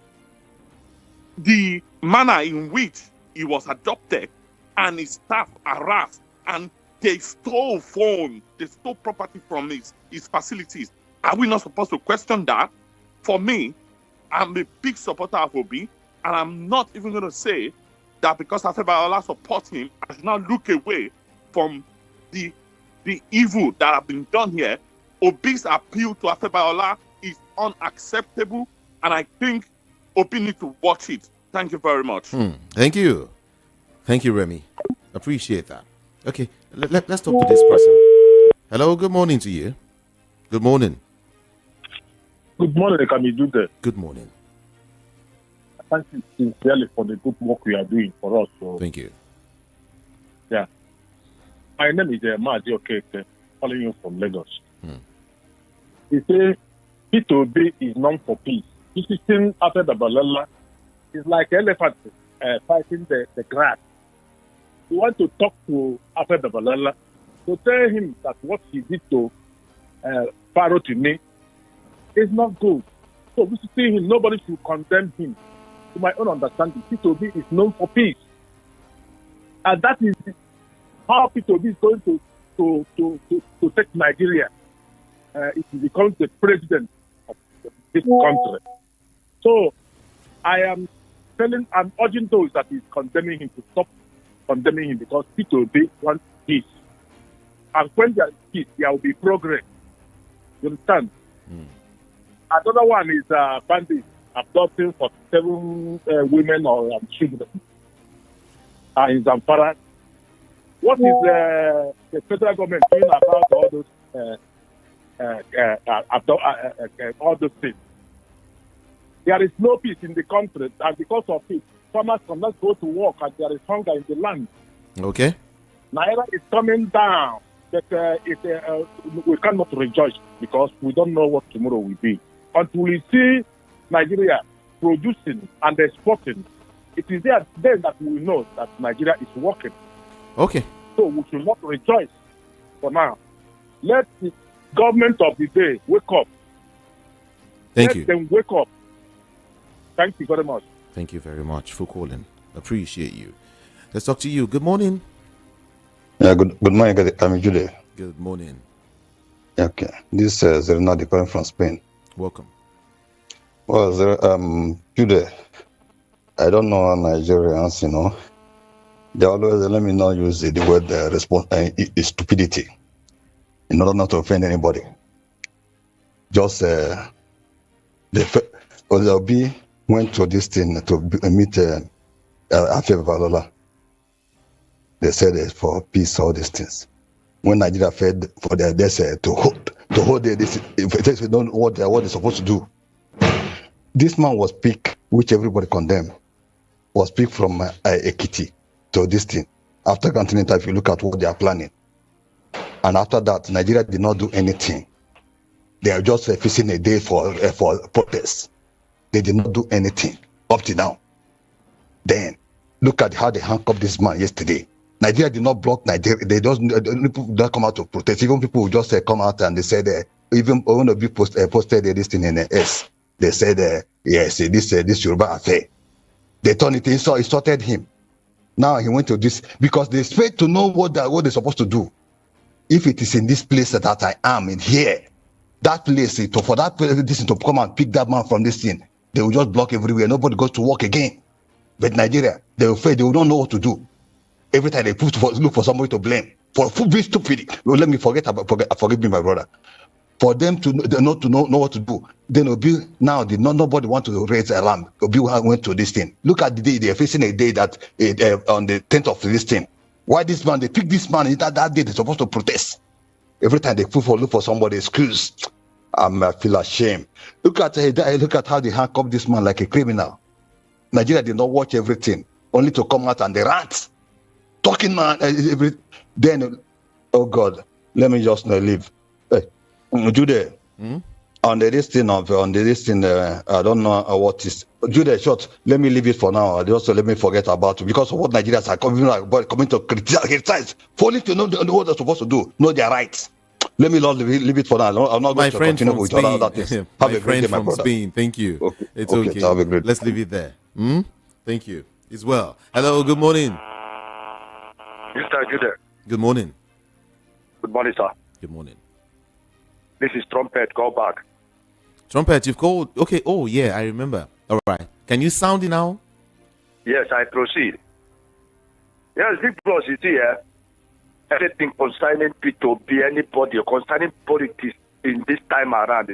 The manner in which he was adopted and his staff harassed and they stole phone, they stole property from his facilities. Are we not supposed to question that? For me, I'm a big supporter of Obi, and I'm not even going to say that because Afe Babalola supports him, I should now look away from the evil that have been done here. Obi's appeal to Afe Babalola is unacceptable, and I think Obi needs to watch it. Thank you very much. Thank you. Thank you, Remy. Appreciate that. Okay, let's talk to this person. Hello, good morning to you. Good morning. Good morning, Ekamijude. Good morning. Thank you sincerely for the good work we are doing for us. So, thank you. Yeah. My name is Maji Okeke, calling you from Lagos. He says, P2B is known for peace. Visiting Afe Babalola is like elephant fighting the grass. You want to talk to Afe Babalola to tell him that what he did to Farotimi is not good. So visiting him, nobody should condemn him. To my own understanding, P2B is known for peace. And that is how P2B is going to take Nigeria if he becomes the president of this country. So I'm urging those that is condemning him to stop condemning him because P2B wants peace. And when there is peace, there will be progress. You understand? Another one is bandits adopting 47 women or children in Zamfara. What is the federal government doing about all those things? There is no peace in the country, and because of it, farmers cannot go to work, and there is hunger in the land. Okay. Naira is coming down, but we cannot rejoice because we don't know what tomorrow will be. Until we see Nigeria producing and exporting, it is there then that we will know that Nigeria is working. Okay. So we should not rejoice for now. Let the government of the day wake up. Thank you. Let them wake up. Thank you very much. Thank you very much for calling. Appreciate you. Let's talk to you. Good morning. Yeah, good morning. I'm Jude. Good morning. Okay. This is Renaldi calling from Spain. Welcome. Well, Jude, I don't know Nigerians, They always let me not use the word response stupidity in order not to offend anybody. Just Obi went to this thing to meet Babalola. They said it's for peace, all these things. When Nigeria fed for their desert to hold this, if they don't know what they're supposed to do. This man was picked, which everybody condemned, was picked from Ekiti to this thing. After continental, if you look at what they are planning. And after that, Nigeria did not do anything. They are just fixing a day for protests. They did not do anything up to now. Then, look at how they handcuffed this man yesterday. Nigeria did not block Nigeria. They don't come out to protest. Even people will just come out and they said, even when the posted this thing in the S, they said, yes, this Yoruba affair. They turned it in, so it sorted him. Now he went to this, because they expect to know what they're supposed to do. If it is in this place that I am in here, that place, for that place to come and pick that man from this thing, they will just block everywhere. Nobody goes to work again. But Nigeria, they will fail. They will not know what to do. Every time they look for somebody to blame for being stupid. Well, let me forgive me, my brother. For them to not to know what to do, then Obi now nobody want to raise alarm. Obi went to this thing. Look at the day they are facing a day that on the 10th of this thing. Why this man? They pick this man that day they're supposed to protest. Every time they look for somebody excuse. I feel ashamed. Look at how they handcuff this man like a criminal. Nigeria did not watch everything, only to come out and they rant. Talking man, then, oh God, let me just leave. Jude, on this thing, I don't know what is. Jude, short, let me leave it for now. Also, let me forget about it because of what Nigerians are coming to criticize, failing to know what they're supposed to do, know their rights. Let me leave it for now. I'm not going to continue with other things. Have a great day, my brother. Spain. Thank you. Okay. It's okay. Have a great day. Let's leave it there. Thank you. As well. Hello, good morning. Mr. Jude. Good morning. Good morning, sir. Good morning. This is Trumpet. Call back. Trumpet, you've called. Okay. Oh, yeah, I remember. All right. Can you sound it now? Yes, I proceed. Yes, big boss, you see, anything concerning P2B, anybody, concerning politics in this time around,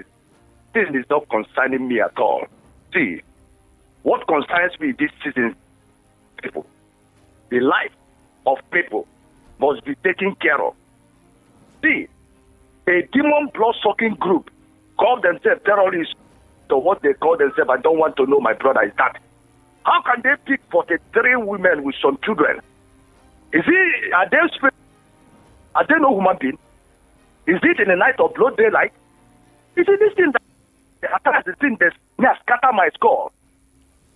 this is not concerning me at all. See, what concerns me this season, people, the life of people must be taken care of. See, a demon blood-sucking group call themselves terrorists, so what they call themselves, I don't want to know, my brother, is that. How can they pick 43 women with some children? Are they no human being? Is it in the night of blood daylight? Is it this thing that the thing that may scatter my skull?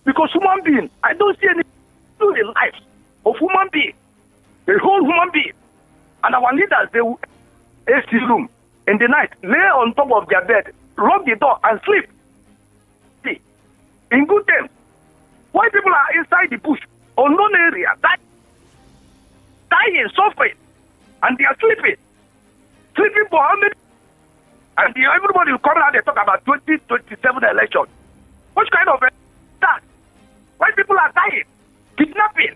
Because human being, I don't see any to the life of human being, the whole human being. And our leaders, they will AC room in the night, lay on top of their bed, lock the door and sleep. See, in good times, why people are inside the bush, unknown area, dying, suffering, and they are sleeping for how many? And everybody will come out and talk about 2027 election. What kind of that? Why people are dying, kidnapping?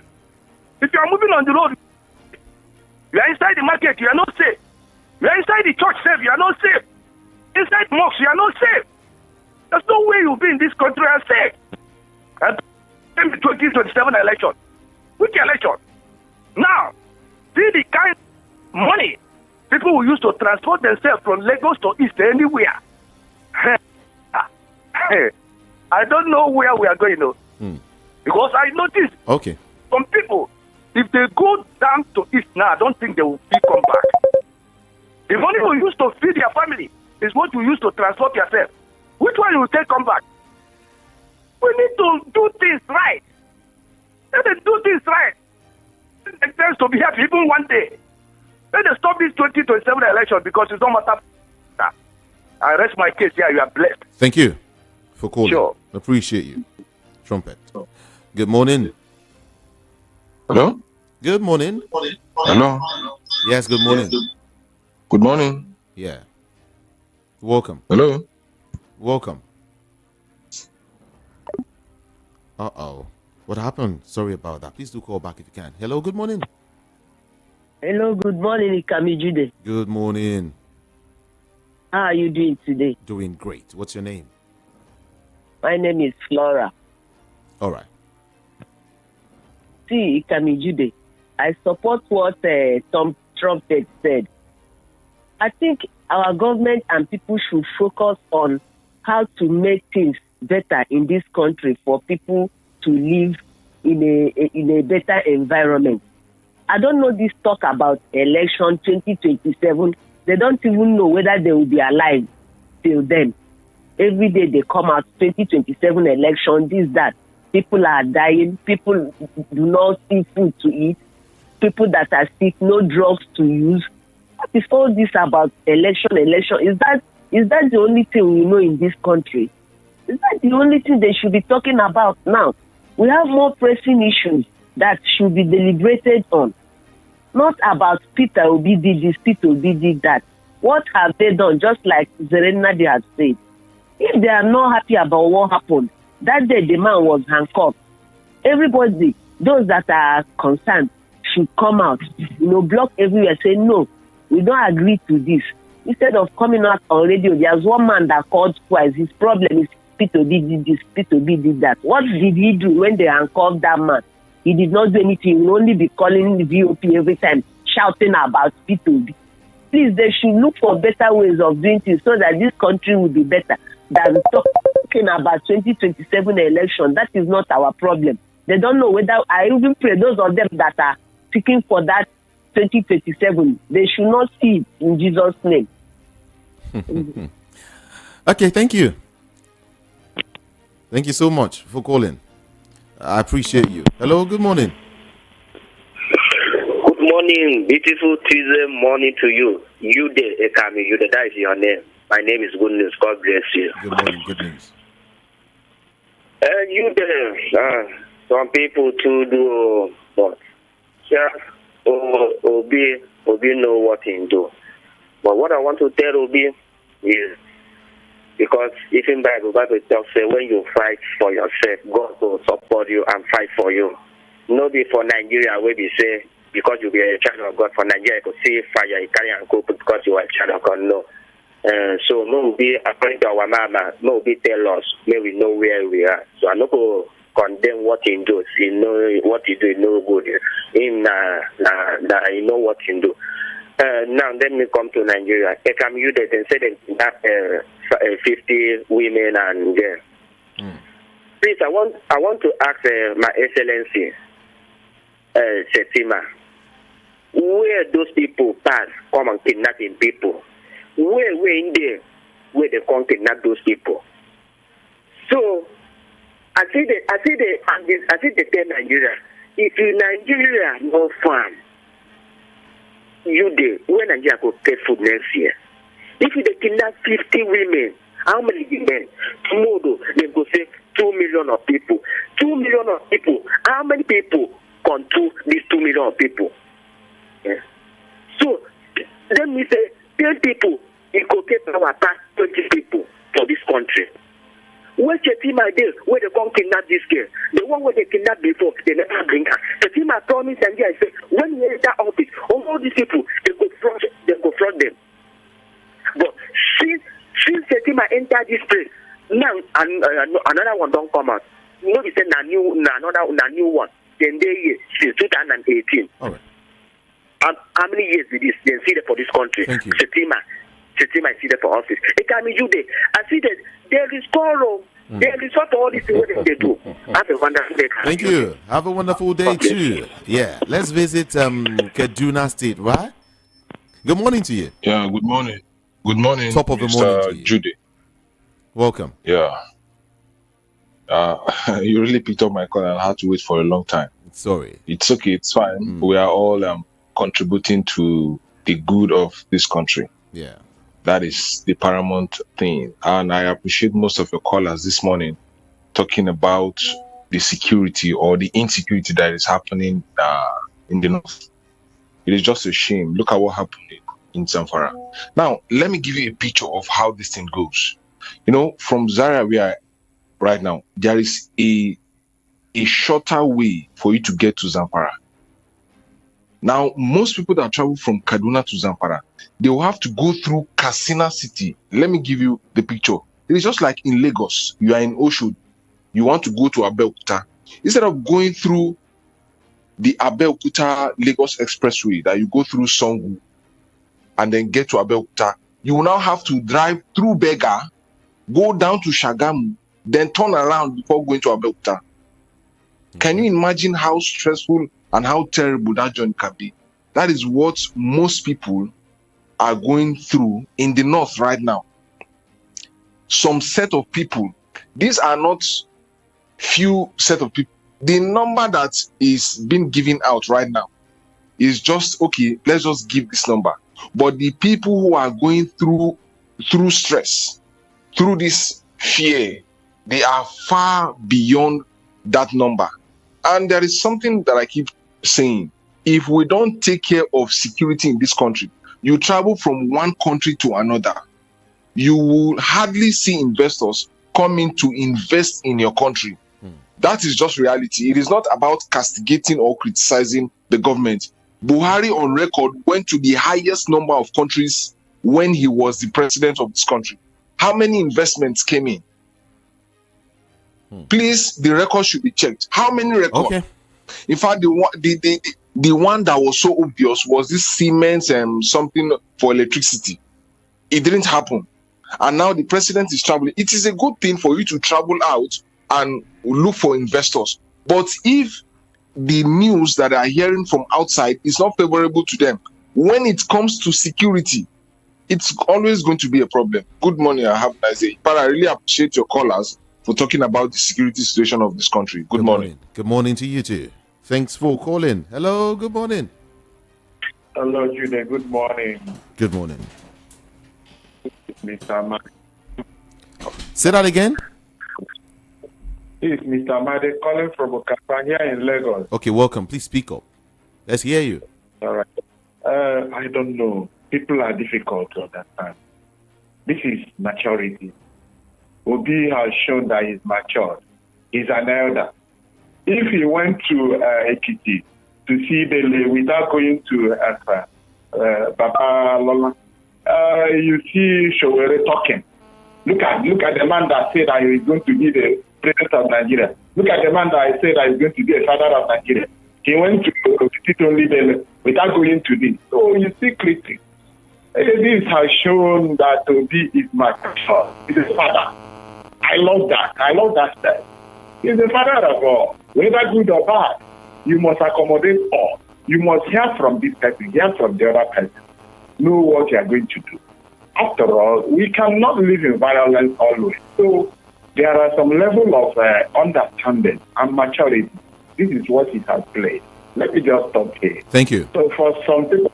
If you are moving on the road, you are inside the market, you are not safe. You are inside the church, safe, you are not safe. Inside mosques, you are not safe. There's no way you'll be in this country and safe. And in the 2027 election, which election? Now, See the kind of money people will use to transport themselves from Lagos to East anywhere. I don't know where we are going, though. Because I noticed some people, if they go down to East now, I don't think they will come back. The money you use to feed your family is what you use to transport yourself. Which one you will take come back? We need to do things right. Let them do things right. It makes sense to be happy even one day. Let them stop this 2027 election because it's not matter. I rest my case here. You are blessed. Thank you for calling. Sure. Appreciate you. Trumpet. Good morning. Hello? Good morning. Hello? Yes, good morning. Good morning. Yeah. Welcome. Hello? Welcome. Uh-oh. What happened? Sorry about that. Please do call back if you can. Hello, good morning. Hello, good morning, Ikami Jude. Good morning. How are you doing today? Doing great. What's your name? My name is Flora. All right. See, Ikami Jude, I support what Tom Trumpet said. I think our government and people should focus on how to make things better in this country for people to live in a better environment. I don't know this talk about election 2027. They don't even know whether they will be alive till then. Every day they come out, 2027 election, this, that. People are dying. People do not see food to eat. People that are sick, no drugs to use. What is all this about election? Is that the only thing we know in this country? Is that the only thing they should be talking about now? We have more pressing issues that should be deliberated on. Not about Peter Obi did this, Peter Obi did that. What have they done? Just like Zerenadi has said. If they are not happy about what happened, that day the man was handcuffed. Everybody, those that are concerned, should come out, block everywhere, say no, we don't agree to this. Instead of coming out on radio, there's one man that called twice. His problem is Peter Obi did this, Peter Obi did that. What did he do when they handcuffed that man? He did not do anything. He will only be calling the VOP every time, shouting about Peter Obi. Please, they should look for better ways of doing things so that this country will be better than talking about 2027 election. That is not our problem. They don't know whether, I even pray those of them that are seeking for that 2027, they should not see it in Jesus' name. Okay, thank you. Thank you so much for calling. I appreciate you. Hello, good morning. Good morning, beautiful Tuesday morning to you. You there, Ekami, you there, that is your name. My name is Good News. God bless you. Good morning, good news. You there, some people to do, but Obi know what he do. But what I want to tell Obi is, because even Bible tells say when you fight for yourself, God will support you and fight for you. No be for Nigeria where we say because you be a child of God for Nigeria you could see fire you carry and go because you are a child of God. No. So no be according to our mama, no be tell us, may we know where we are. So I not go condemn what he does. He know what he do is no good. Him he know what he do. Now let me come to Nigeria. You they say that 50 women and girls. Please, I want to ask my Excellency, Shetima, where those people pass come and kidnapping people? Where in there where they come kidnap those people? So I see they tell Nigeria, if you Nigeria no farm, you there when Nigeria go pay food next year. If they kidnap 50 women, how many men? Tomorrow they go say 2 million of people. 2 million of people. How many people control these 2 million of people? Yeah. So let me say 10 people in cocaine power pass 20 people for this country. Where Chetima did, where they come kidnap this girl, the one where they kidnapped before, they never bring her. Chetima promised and I said, when you enter office, all these people, they go fraud them. But since Chetima entered this place, now another one don't come out. Nobody said another new one. Then they since 2018. All right. how many years did this? They see that for this country. Thank you. Shetima is seated for office. It can be Jude. I see that there is sorrow. There is what all these things they do. Have a wonderful day. Thank you. Have a wonderful day too. Yeah. Let's visit Kaduna State, right? Good morning to you. Yeah, good morning. Good morning. Top of the morning to you. Judy. Welcome. Yeah. You really picked up my call and I had to wait for a long time. Sorry. It's okay. It's fine. We are all contributing to the good of this country. Yeah. That is the paramount thing. And I appreciate most of your callers this morning talking about the security or the insecurity that is happening in the north. It is just a shame. Look at what happened in Zamfara. Now, let me give you a picture of how this thing goes. You know, from Zaria, we are right now, there is a shorter way for you to get to Zamfara. Now, most people that travel from Kaduna to Zamfara, they will have to go through Katsina City. Let me give you the picture. It is just like in Lagos. You are in Oshodi. You want to go to Abeokuta. Instead of going through the Abeokuta Lagos Expressway that you go through Songu and then get to Abeokuta, you will now have to drive through Bega, go down to Shagamu, then turn around before going to Abeokuta. Can you imagine how stressful and how terrible that journey can be? That is what most people are going through in the north right now. Some set of people, these are not few set of people. The number that is being given out right now is just, okay, let's just give this number. But the people who are going through stress, through this fear, they are far beyond that number. And there is something that I keep saying. If we don't take care of security in this country, you travel from one country to another, you will hardly see investors coming to invest in your country. That is just reality. It is not about castigating or criticizing the government. Buhari on record went to the highest number of countries when he was the president of this country. How many investments came in? Please, the record should be checked. How many records? Okay. In fact, the one that was so obvious was this Siemens and something for electricity. It didn't happen. And now the president is traveling. It is a good thing for you to travel out and look for investors. But if the news that they are hearing from outside is not favorable to them, when it comes to security, it's always going to be a problem. Good morning. I have a nice day. But I really appreciate your callers for talking about the security situation of this country. Good morning. Good morning to you too. Thanks for calling. Hello, good morning. Hello, Jude. Good morning. Good morning. Mr. Made. Say that again. This is Mr. Made calling from Okapa here in Lagos. Okay, welcome. Please speak up. Let's hear you. All right. I don't know. People are difficult to understand. This is maturity. Obi has shown that he's matured. He's an elder. If he went to Ekiti to see Dele without going to Babalola, you see Showere talking. Look at the man that said that he is going to be the president of Nigeria. Look at the man that said that he is going to be a father of Nigeria. He went to visit only Dele without going to this. So you see clearly. This has shown that Obi is mature. He's a father. I love that. I love that style. He's the father of all. Whether good or bad, you must accommodate all. You must hear from this person, hear from the other person. Know what you are going to do. After all, we cannot live in violence always. So there are some level of understanding and maturity. This is what it has played. Let me just stop here. Thank you. So for some people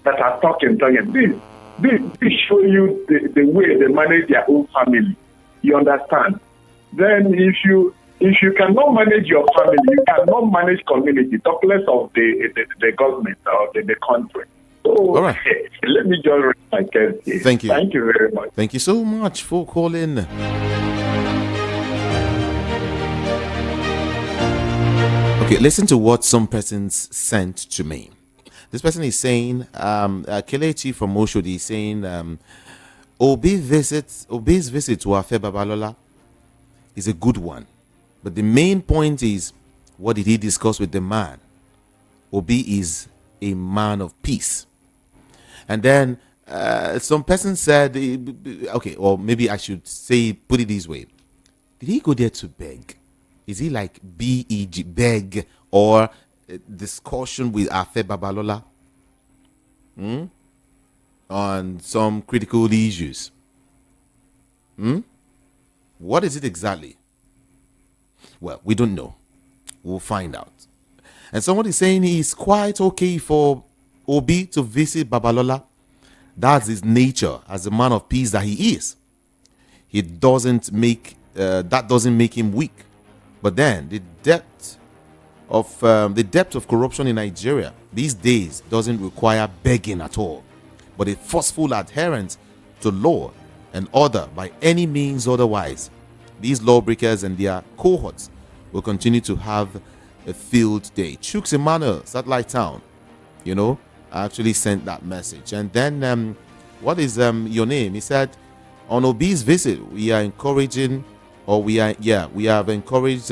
that are talking, this show you the way they manage their own family. You understand? Then if you cannot manage your family, you cannot manage community, talk less of the government or the country. So all right. Let me just raise my case here. Thank you. Thank you very much. Thank you so much for calling. Okay, listen to what some persons sent to me. This person is saying, Kelechi from Oshodi is saying, Obi's visit to Afe Babalola is a good one. But the main point is, what did he discuss with the man? Obi is a man of peace. And then some person said, okay, or maybe I should say, put it this way. Did he go there to beg? Is he like B-E-G, beg, or discussion with Afe Babalola on some critical issues? What is it exactly? Well, we don't know. We'll find out. And somebody is saying it's quite okay for Obi to visit Babalola. That's his nature as a man of peace that he is. He doesn't make that doesn't make him weak. But then the depth of corruption in Nigeria these days doesn't require begging at all, but a forceful adherence to law and order by any means otherwise. These lawbreakers and their cohorts will continue to have a field day. Chooks Emmanuel, Satellite Town, I actually sent that message. And then, what is your name? He said, on Obi's visit, we are encouraging, we have encouraged,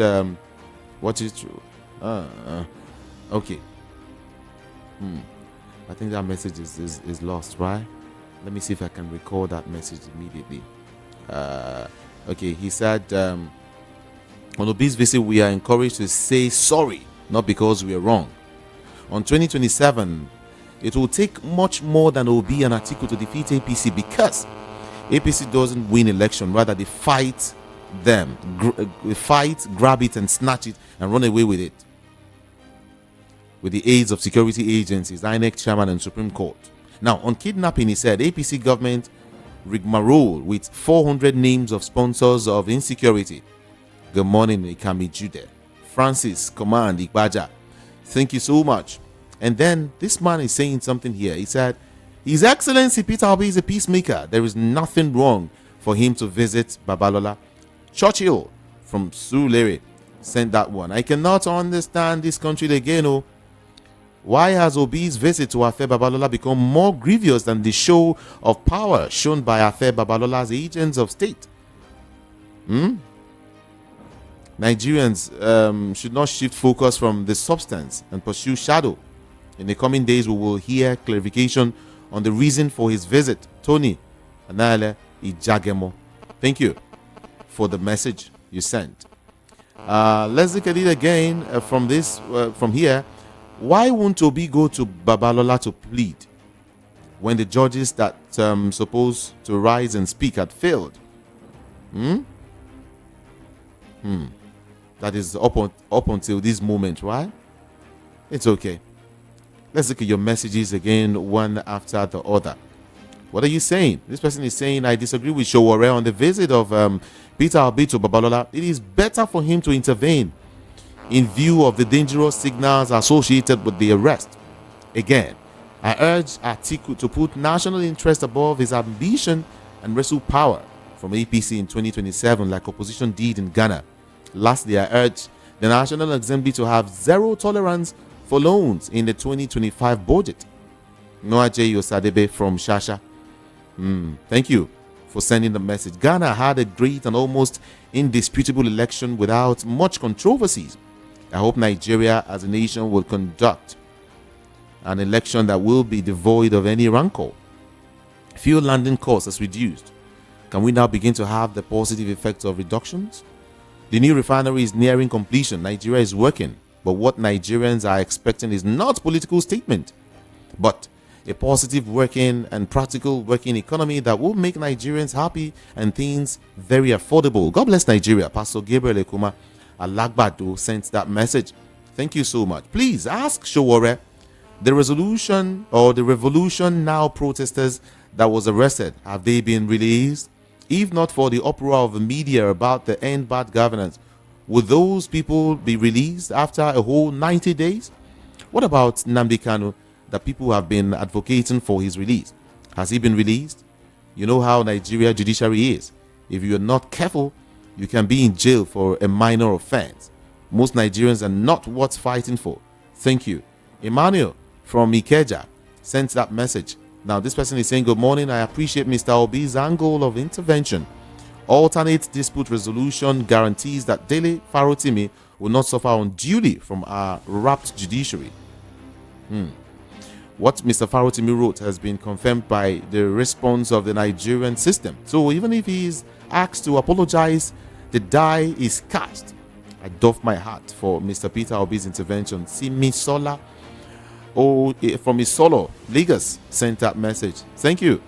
what is true? Okay. I think that message is lost, right? Let me see if I can recall that message immediately. Okay, he said, on Obi's visit, we are encouraged to say sorry, not because we are wrong. On 2027, it will take much more than Obi and Atiku to defeat APC because APC doesn't win election. Rather, they fight them. Grab it and snatch it and run away with it. With the aids of security agencies, INEC chairman and Supreme Court. Now, on kidnapping, he said APC government rigmarole with 400 names of sponsors of insecurity. Good morning, Ikami Jude. Francis Command Ikbaja. Thank you so much. And then this man is saying something here. He said, His Excellency Peter Obi is a peacemaker. There is nothing wrong for him to visit Babalola. Churchill from Sulere sent that one. I cannot understand this country again. Oh, why has Obi's visit to Afe Babalola become more grievous than the show of power shown by Afe Babalola's agents of state? Nigerians should not shift focus from the substance and pursue shadow. In the coming days, we will hear clarification on the reason for his visit. Tony Anale Ijagemo. Thank you for the message you sent. Let's look at it again from here. Why won't Obi go to Babalola to plead when the judges that supposed to rise and speak had failed? That is up until this moment, right? It's okay. Let's look at your messages again, one after the other. What are you saying? This person is saying, I disagree with Showore on the visit of Peter Obi to Babalola. It is better for him to intervene in view of the dangerous signals associated with the arrest. Again, I urge Atiku to put national interest above his ambition and wrestle power from APC in 2027 like opposition did in Ghana. Lastly, I urge the National Assembly to have zero tolerance for loans in the 2025 budget. Noah J. Yosadebe from Shasha. Thank you for sending the message. Ghana had a great and almost indisputable election without much controversies. I hope Nigeria as a nation will conduct an election that will be devoid of any rancor. Fuel landing costs has reduced. Can we now begin to have the positive effects of reductions? The new refinery is nearing completion. Nigeria is working. But what Nigerians are expecting is not political statement, but a positive working and practical working economy that will make Nigerians happy and things very affordable. God bless Nigeria. Pastor Gabriel Ekuma Alagbado sent that message. Thank you so much. Please ask Showore, the resolution or the revolution now protesters that was arrested, have they been released? If not for the uproar of the media about the end bad governance, would those people be released after a whole 90 days? What about Nnamdi Kanu, that people have been advocating for his release? Has he been released? You know how Nigeria judiciary is. If you are not careful, you can be in jail for a minor offense. Most Nigerians are not worth fighting for. Thank you. Emmanuel from Ikeja sent that message. Now, this person is saying, good morning. I appreciate Mr. Obi's angle of intervention. Alternate dispute resolution guarantees that Dele Farotimi will not suffer unduly from our wrapped judiciary. what Mr. Farotimi wrote has been confirmed by the response of the Nigerian system. So even if he is asked to apologize, the die is cast. I doff my hat for Mr. Peter Obi's intervention. Simi Sola from Isolo, Lagos, sent that message. Thank you,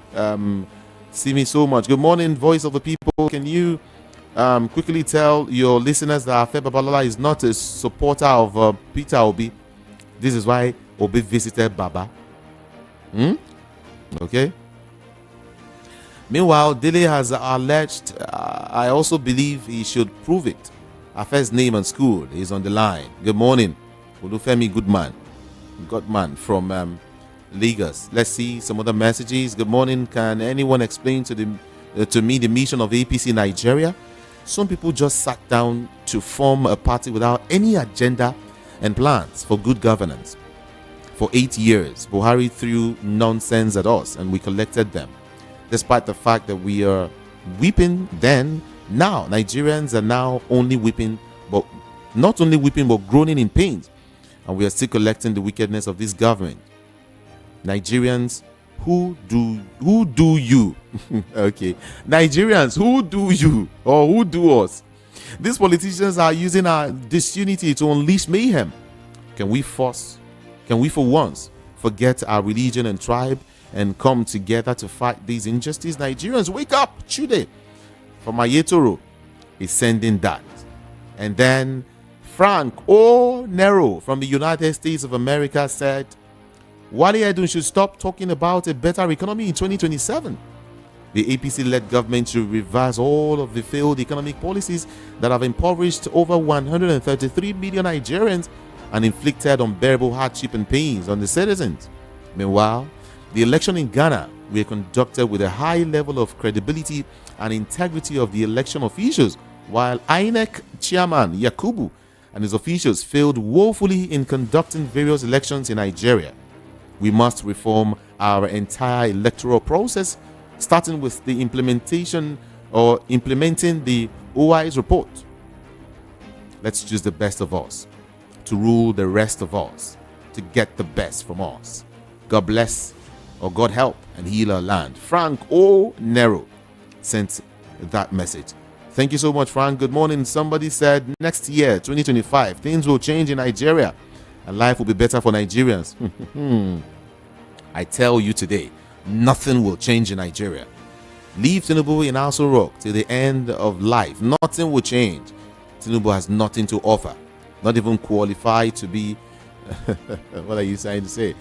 Simi, so much. Good morning, Voice of the People. Can you quickly tell your listeners that Afe Babalola is not a supporter of Peter Obi? This is why Obi visited Baba. Okay. Meanwhile, Dele has alleged, I also believe he should prove it. Afe's name and school is on the line. Good morning, Olufemi Godman from Lagos. Let's see some other messages. Good morning. Can anyone explain to me the mission of APC Nigeria? Some people just sat down to form a party without any agenda and plans for good governance. For 8 years, Buhari threw nonsense at us and we collected them. Despite the fact that we are weeping then, now Nigerians are now only weeping, but not only weeping, but groaning in pain. And we are still collecting the wickedness of this government. Nigerians, who do you? Okay. Nigerians, who do you or who do us? These politicians are using our disunity to unleash mayhem. Can we for once forget our religion and tribe and come together to fight these injustices? Nigerians, wake up! Chude from Ayetoro is sending that. And then Frank O. Nero from the United States of America said, Wale Edun should stop talking about a better economy in 2027. The APC-led government should reverse all of the failed economic policies that have impoverished over 133 million Nigerians and inflicted unbearable hardship and pains on the citizens. Meanwhile, the election in Ghana were conducted with a high level of credibility and integrity of the election officials, while INEC chairman Yakubu and his officials failed woefully in conducting various elections in Nigeria. We must reform our entire electoral process, starting with the implementing the OI's report. Let's choose the best of us to rule the rest of us, to get the best from us. God bless, or God help and heal our land. Frank O. Nero sent that message. Thank you so much, Frank. Good morning. Somebody said next year, 2025, things will change in Nigeria and life will be better for Nigerians. I tell you today, nothing will change in Nigeria. Leave Tinubu in Aso Rock till the end of life. Nothing will change. Tinubu has nothing to offer. Not even qualified to be... What are you trying to say?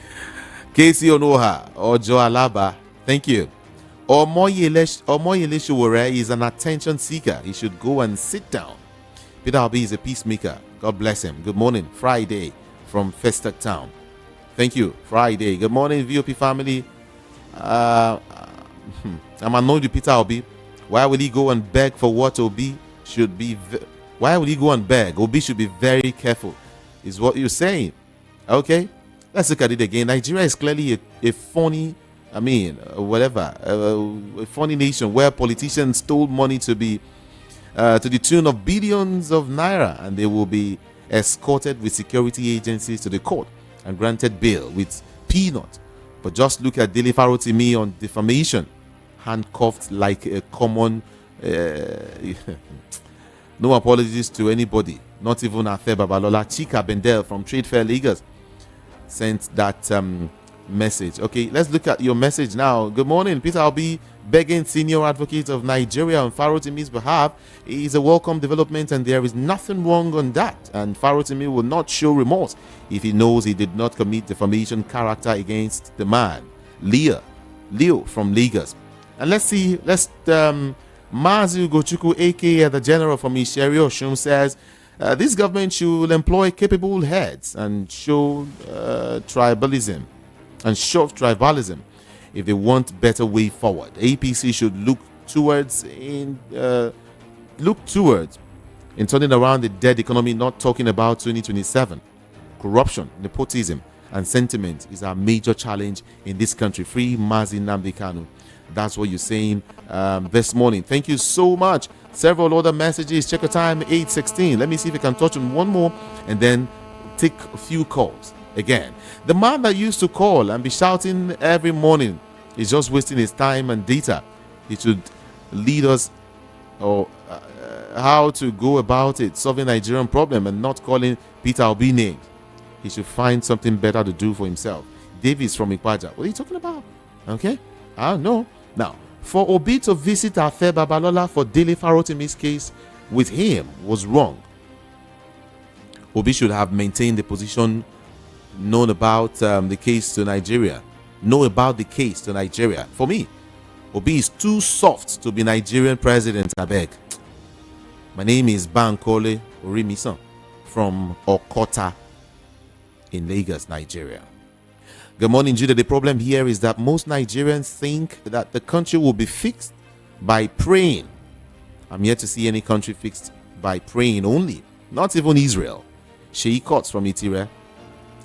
Casey Onoha or Joe Alaba, thank you. Omoyele Sowore is an attention seeker. He should go and sit down. Peter Obi is a peacemaker. God bless him. Good morning. Friday from Festac Town. Thank you. Friday. Good morning, VOP family. I'm annoyed with Peter Obi. Why will he go and beg for what Obi should be? Why would he go and beg? Obi should be very careful, is what you're saying. Okay? Let's look at it again. Nigeria is clearly a funny, a funny nation where politicians stole money to the tune of billions of naira, and they will be escorted with security agencies to the court and granted bail with peanut. But just look at Dele Farotimi on defamation, handcuffed like a common. No apologies to anybody, not even Afe Babalola. Chika Bendel from Trade Fair Lagos sent that message. Okay, let's look at your message now. Good morning, Peter. I'll be begging senior advocate of Nigeria on Farotimi's behalf. It is a welcome development and there is nothing wrong on that. And Farotimi will not show remorse if he knows he did not commit defamation character against the man. Leo from Lagos. And Mazu Gochuku, aka the general from Isheri Oshun, says this government should employ capable heads and shove tribalism if they want better way forward. APC should look towards in turning around the dead economy, not talking about 2027. Corruption, nepotism, and sentiment is our major challenge in this country. Free Mazi Nnamdi Kanu. That's what you're saying this morning. Thank you so much. Several other messages. Check your time, 8:16. Let me see if I can touch on one more and then take a few calls. again. The man that used to call and be shouting every morning is just wasting his time and data. He should lead us or how to go about it, solving Nigerian problem, and not calling Peter Obi names. He should find something better to do for himself. Davis from Ikwaja. What are you talking about? Okay, I don't know. Now, for Obi to visit Afe Babalola for Dele Farotimi's case with him was wrong. Obi should have maintained the position known about the case to Nigeria. Know about the case to Nigeria. For me, Obi is too soft to be Nigerian president, I beg. My name is Bankole Orimisan from Okota in Lagos, Nigeria. Good morning, Judah. The problem here is that most Nigerians think that the country will be fixed by praying. I'm yet to see any country fixed by praying only. Not even Israel. Sheikh Cots from Itire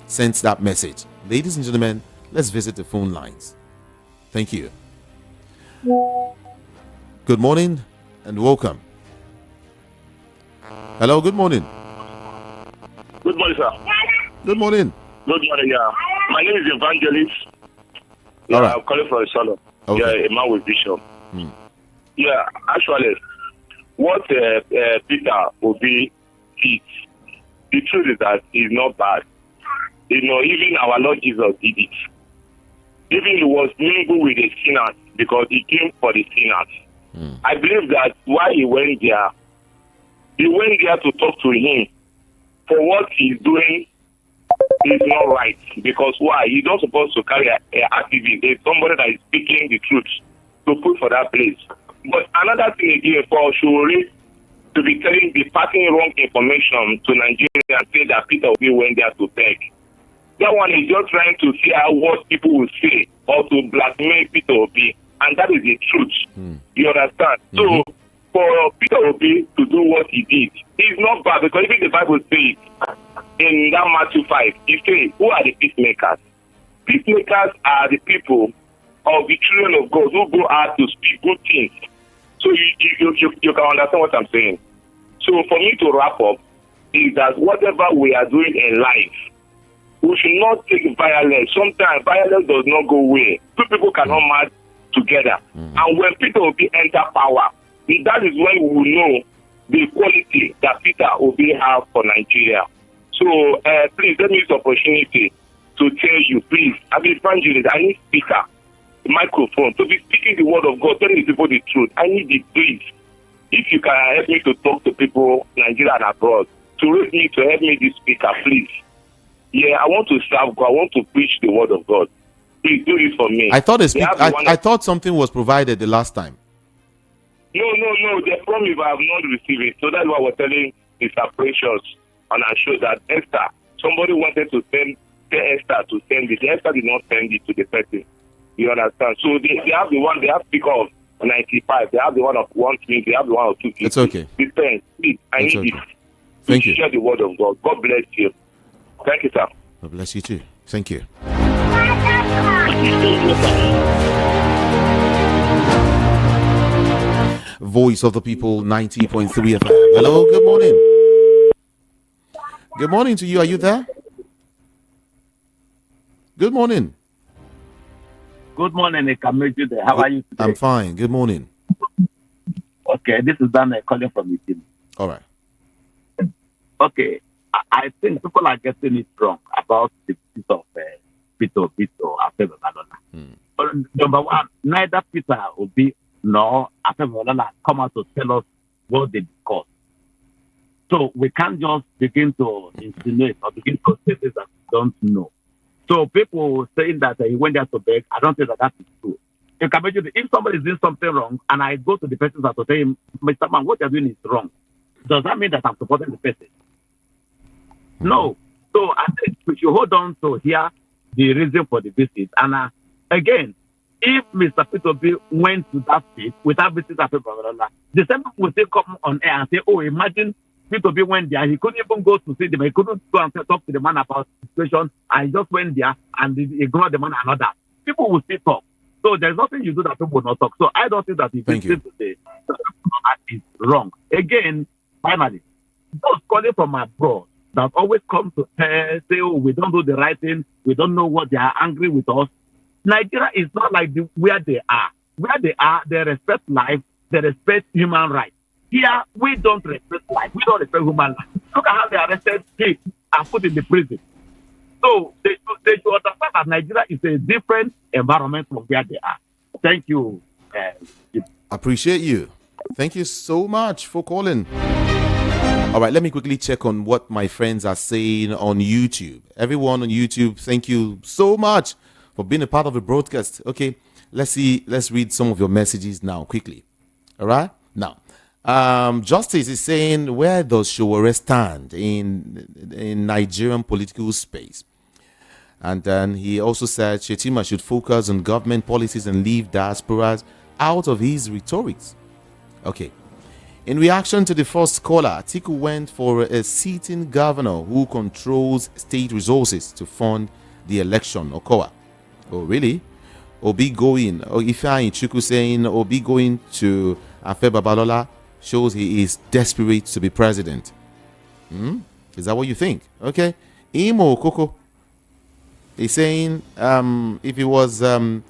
sent that message. Ladies and gentlemen, let's visit the phone lines. Thank you. Good morning and welcome. Hello, good morning. Good morning, sir. Good morning. Good morning, yeah. My name is Evangelist. Yeah, All right. I'm calling from Shalom. Okay. Yeah, a man with vision. Yeah, actually, what Peter Obi did, the truth is that he's not bad. You know, even our Lord Jesus did it. Even he was mingled with the sinners because he came for the sinners. I believe that while he went there to talk to him for what he's doing is not right. Because why? He's not supposed to carry an activist. It's somebody that is speaking the truth to put for that place. But another thing again, for Shuri to be telling the passing wrong information to Nigeria and say that Peter Obi went there to beg. That one is just trying to see how what people will say or to blackmail Peter Obi. And that is the truth. You understand? So, for Peter Obi to do what he did, it's not bad because even the Bible says in that Matthew 5, it says, who are the peacemakers? Peacemakers are the people of the children of God who go out to speak good things. So you can understand what I'm saying. So for me to wrap up is that whatever we are doing in life, we should not take violence. Sometimes violence does not go away. Two people cannot march together. And when Peter Obi enter power, that is when we will know the quality that Peter Obi have for Nigeria. So please let me use the opportunity to tell you, please, as an evangelist, I need speaker, the microphone, to be speaking the word of God, telling the people the truth. I need it, please. If you can help me to talk to people, Nigeria and abroad, to raise me, to help me this speaker, please. Yeah, I want to serve God. I want to preach the word of God. Please do it for me. I thought I thought something was provided the last time. No. They promised, but I have not received it. So that's why we're telling Mr. Precious, and I showed that Esther, somebody wanted to tell Esther to send it. Esther did not send it to the person. You understand? So they have the one, they have speaker of 95. They have the one of 120. They have the one of 250. It's okay. Depends. Please, I need okay. it. Thank you. Share the word of God. God bless you. Thank you, sir. God bless you too. Thank you. Voice of the People 90.3 FM. Hello, good morning. Good morning to you. Are you there? Good morning. Good morning, Ekamejude. How are you today? I'm fine. Good morning. Okay, this is Daniel calling from the team. All right. Okay, I think people are getting it wrong about the piece of Peter Obi or Afe Babalola. Number one, neither Peter Obi nor Afe Babalola come out to tell us what they discussed. So we can't just begin to insinuate or begin to say things that we don't know. So people saying that he went there to beg, I don't think that is true. You can imagine if somebody is doing something wrong and I go to the person that to tell him, Mr. Man, what you're doing is wrong. Does that mean that I'm supporting the person? No. So I think we should hold on to hear the reason for the visit. And again, if Mr. Peter Obi went to that state without visiting Afe Babalola, the same people will still come on air and say, oh, imagine Peter Obi went there. He couldn't even go to see them. He couldn't go and talk to the man about the situation. And he just went there and he ignored the man and all that. People will still talk. So there's nothing you do that people will not talk. So I don't think that the visit today is wrong. Again, finally, those calling from abroad that always come to say, oh, we don't do the right thing, we don't know what they are angry with us. Nigeria is not like where they are. Where they are, they respect life, they respect human rights. Here, we don't respect life, we don't respect human life. Look at how they arrested kids and put in the prison. So they should understand that Nigeria is a different environment from where they are. Thank you. Appreciate you. Thank you so much for calling. All right, let me quickly check on what my friends are saying on YouTube. Everyone on YouTube, thank you so much for being a part of the broadcast. Okay, let's read some of your messages now quickly. All right, now Justice is saying, where does Showore stand in Nigerian political space? And then he also said Shetima should focus on government policies and leave diasporas out of his rhetorics. Okay. In reaction to the first caller, Atiku went for a sitting governor who controls state resources to fund the election. Okowa. Oh, really? Obi going. Ifeanyi Chukwu saying Obi going to Afe Babalola shows he is desperate to be president. Is that what you think? Okay. Imo Koko is saying if it was a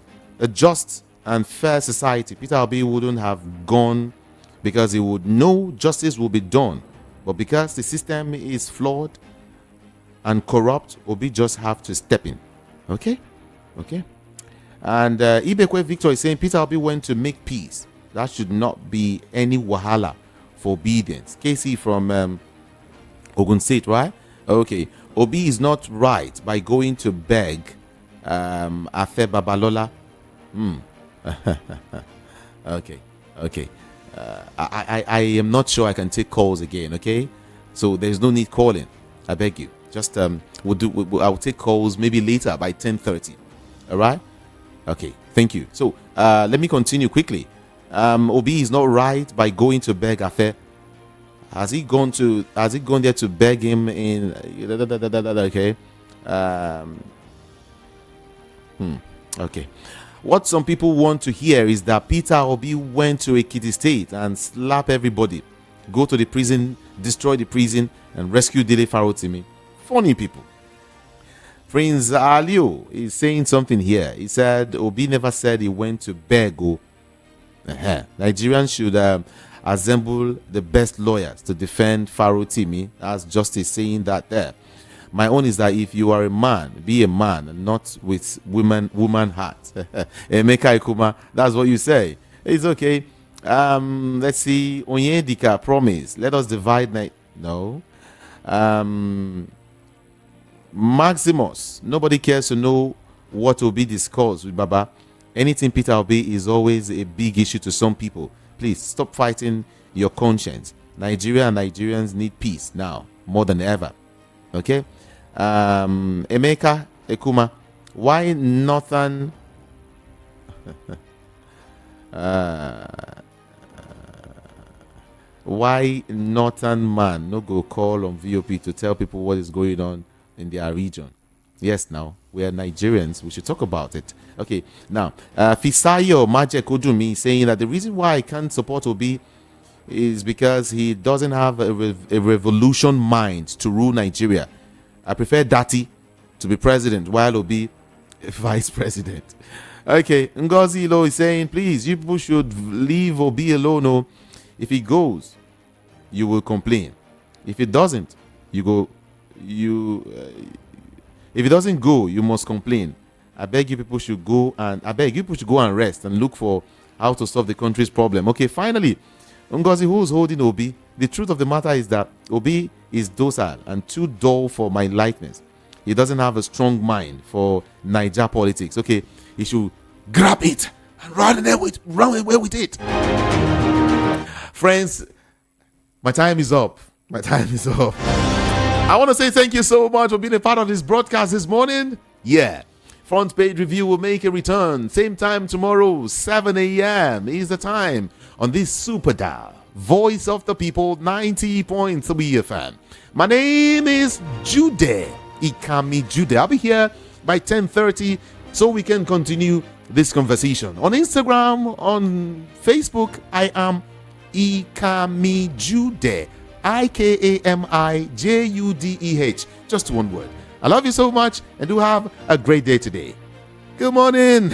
just and fair society, Peter Obi wouldn't have gone because he would know justice will be done. But because the system is flawed and corrupt, Obi just have to step in. Okay? Okay. And Ibekwe Victor is saying Peter Obi went to make peace. That should not be any wahala for obedience. Casey from Ogun State, right? Okay. Obi is not right by going to beg Afe Babalola. Okay. Okay. I am not sure I can take calls again, okay? So there's no need calling. I beg you. Just I'll take calls maybe later by 10:30. All right? Okay. Thank you. So let me continue quickly. Obi is not right by going to beg Afe. Has he gone there to beg him in okay? Okay. What some people want to hear is that Peter Obi went to Ekiti State and slap everybody, go to the prison, destroy the prison, and rescue Dele Farotimi. Funny people. Prince Alio is saying something here. He said Obi never said he went to beg. Nigerians should assemble the best lawyers to defend Farotimi. As Justice saying that there. My own is that if you are a man, be a man, not with woman heart. Emeka Ikuma, that's what you say. It's okay. Let's see. Onyedika promise. Let us divide. No. Maximus. Nobody cares to know what will be discussed with Baba. Anything Peter Obi is always a big issue to some people. Please stop fighting your conscience. Nigeria and Nigerians need peace now more than ever. Okay. Emeka Ekuma, why northern man no go call on VOP to tell people what is going on in their region? Yes, now we are Nigerians, we should talk about it. Okay, now Fisayo Maje Kodumi saying that the reason why I can't support Obi is because he doesn't have a revolution mind to rule Nigeria. I prefer Dati to be president while Obi vice president. Okay, Ngozi Lo is saying, please, you people should leave Obi alone. No, if he goes, you will complain. If it doesn't, if it doesn't go, you must complain. I beg you people should go and rest and look for how to solve the country's problem. Okay, finally, Ngozi, who's holding Obi? The truth of the matter is that Obi is docile and too dull for my likeness. He doesn't have a strong mind for Niger politics. Okay, he should grab it and run away with it. Friends, my time is up. I want to say thank you so much for being a part of this broadcast this morning. Yeah. Front Page Review will make a return. Same time tomorrow, 7 a.m. is the time on this super dial. Voice of the People, 90.3 FM. My name is Jude Ikami Jude. I'll be here by 10:30 so we can continue this conversation. On Instagram, on Facebook, I am Ikami Jude. IKAMIJUDEH. Just one word. I love you so much and do have a great day today. Good morning.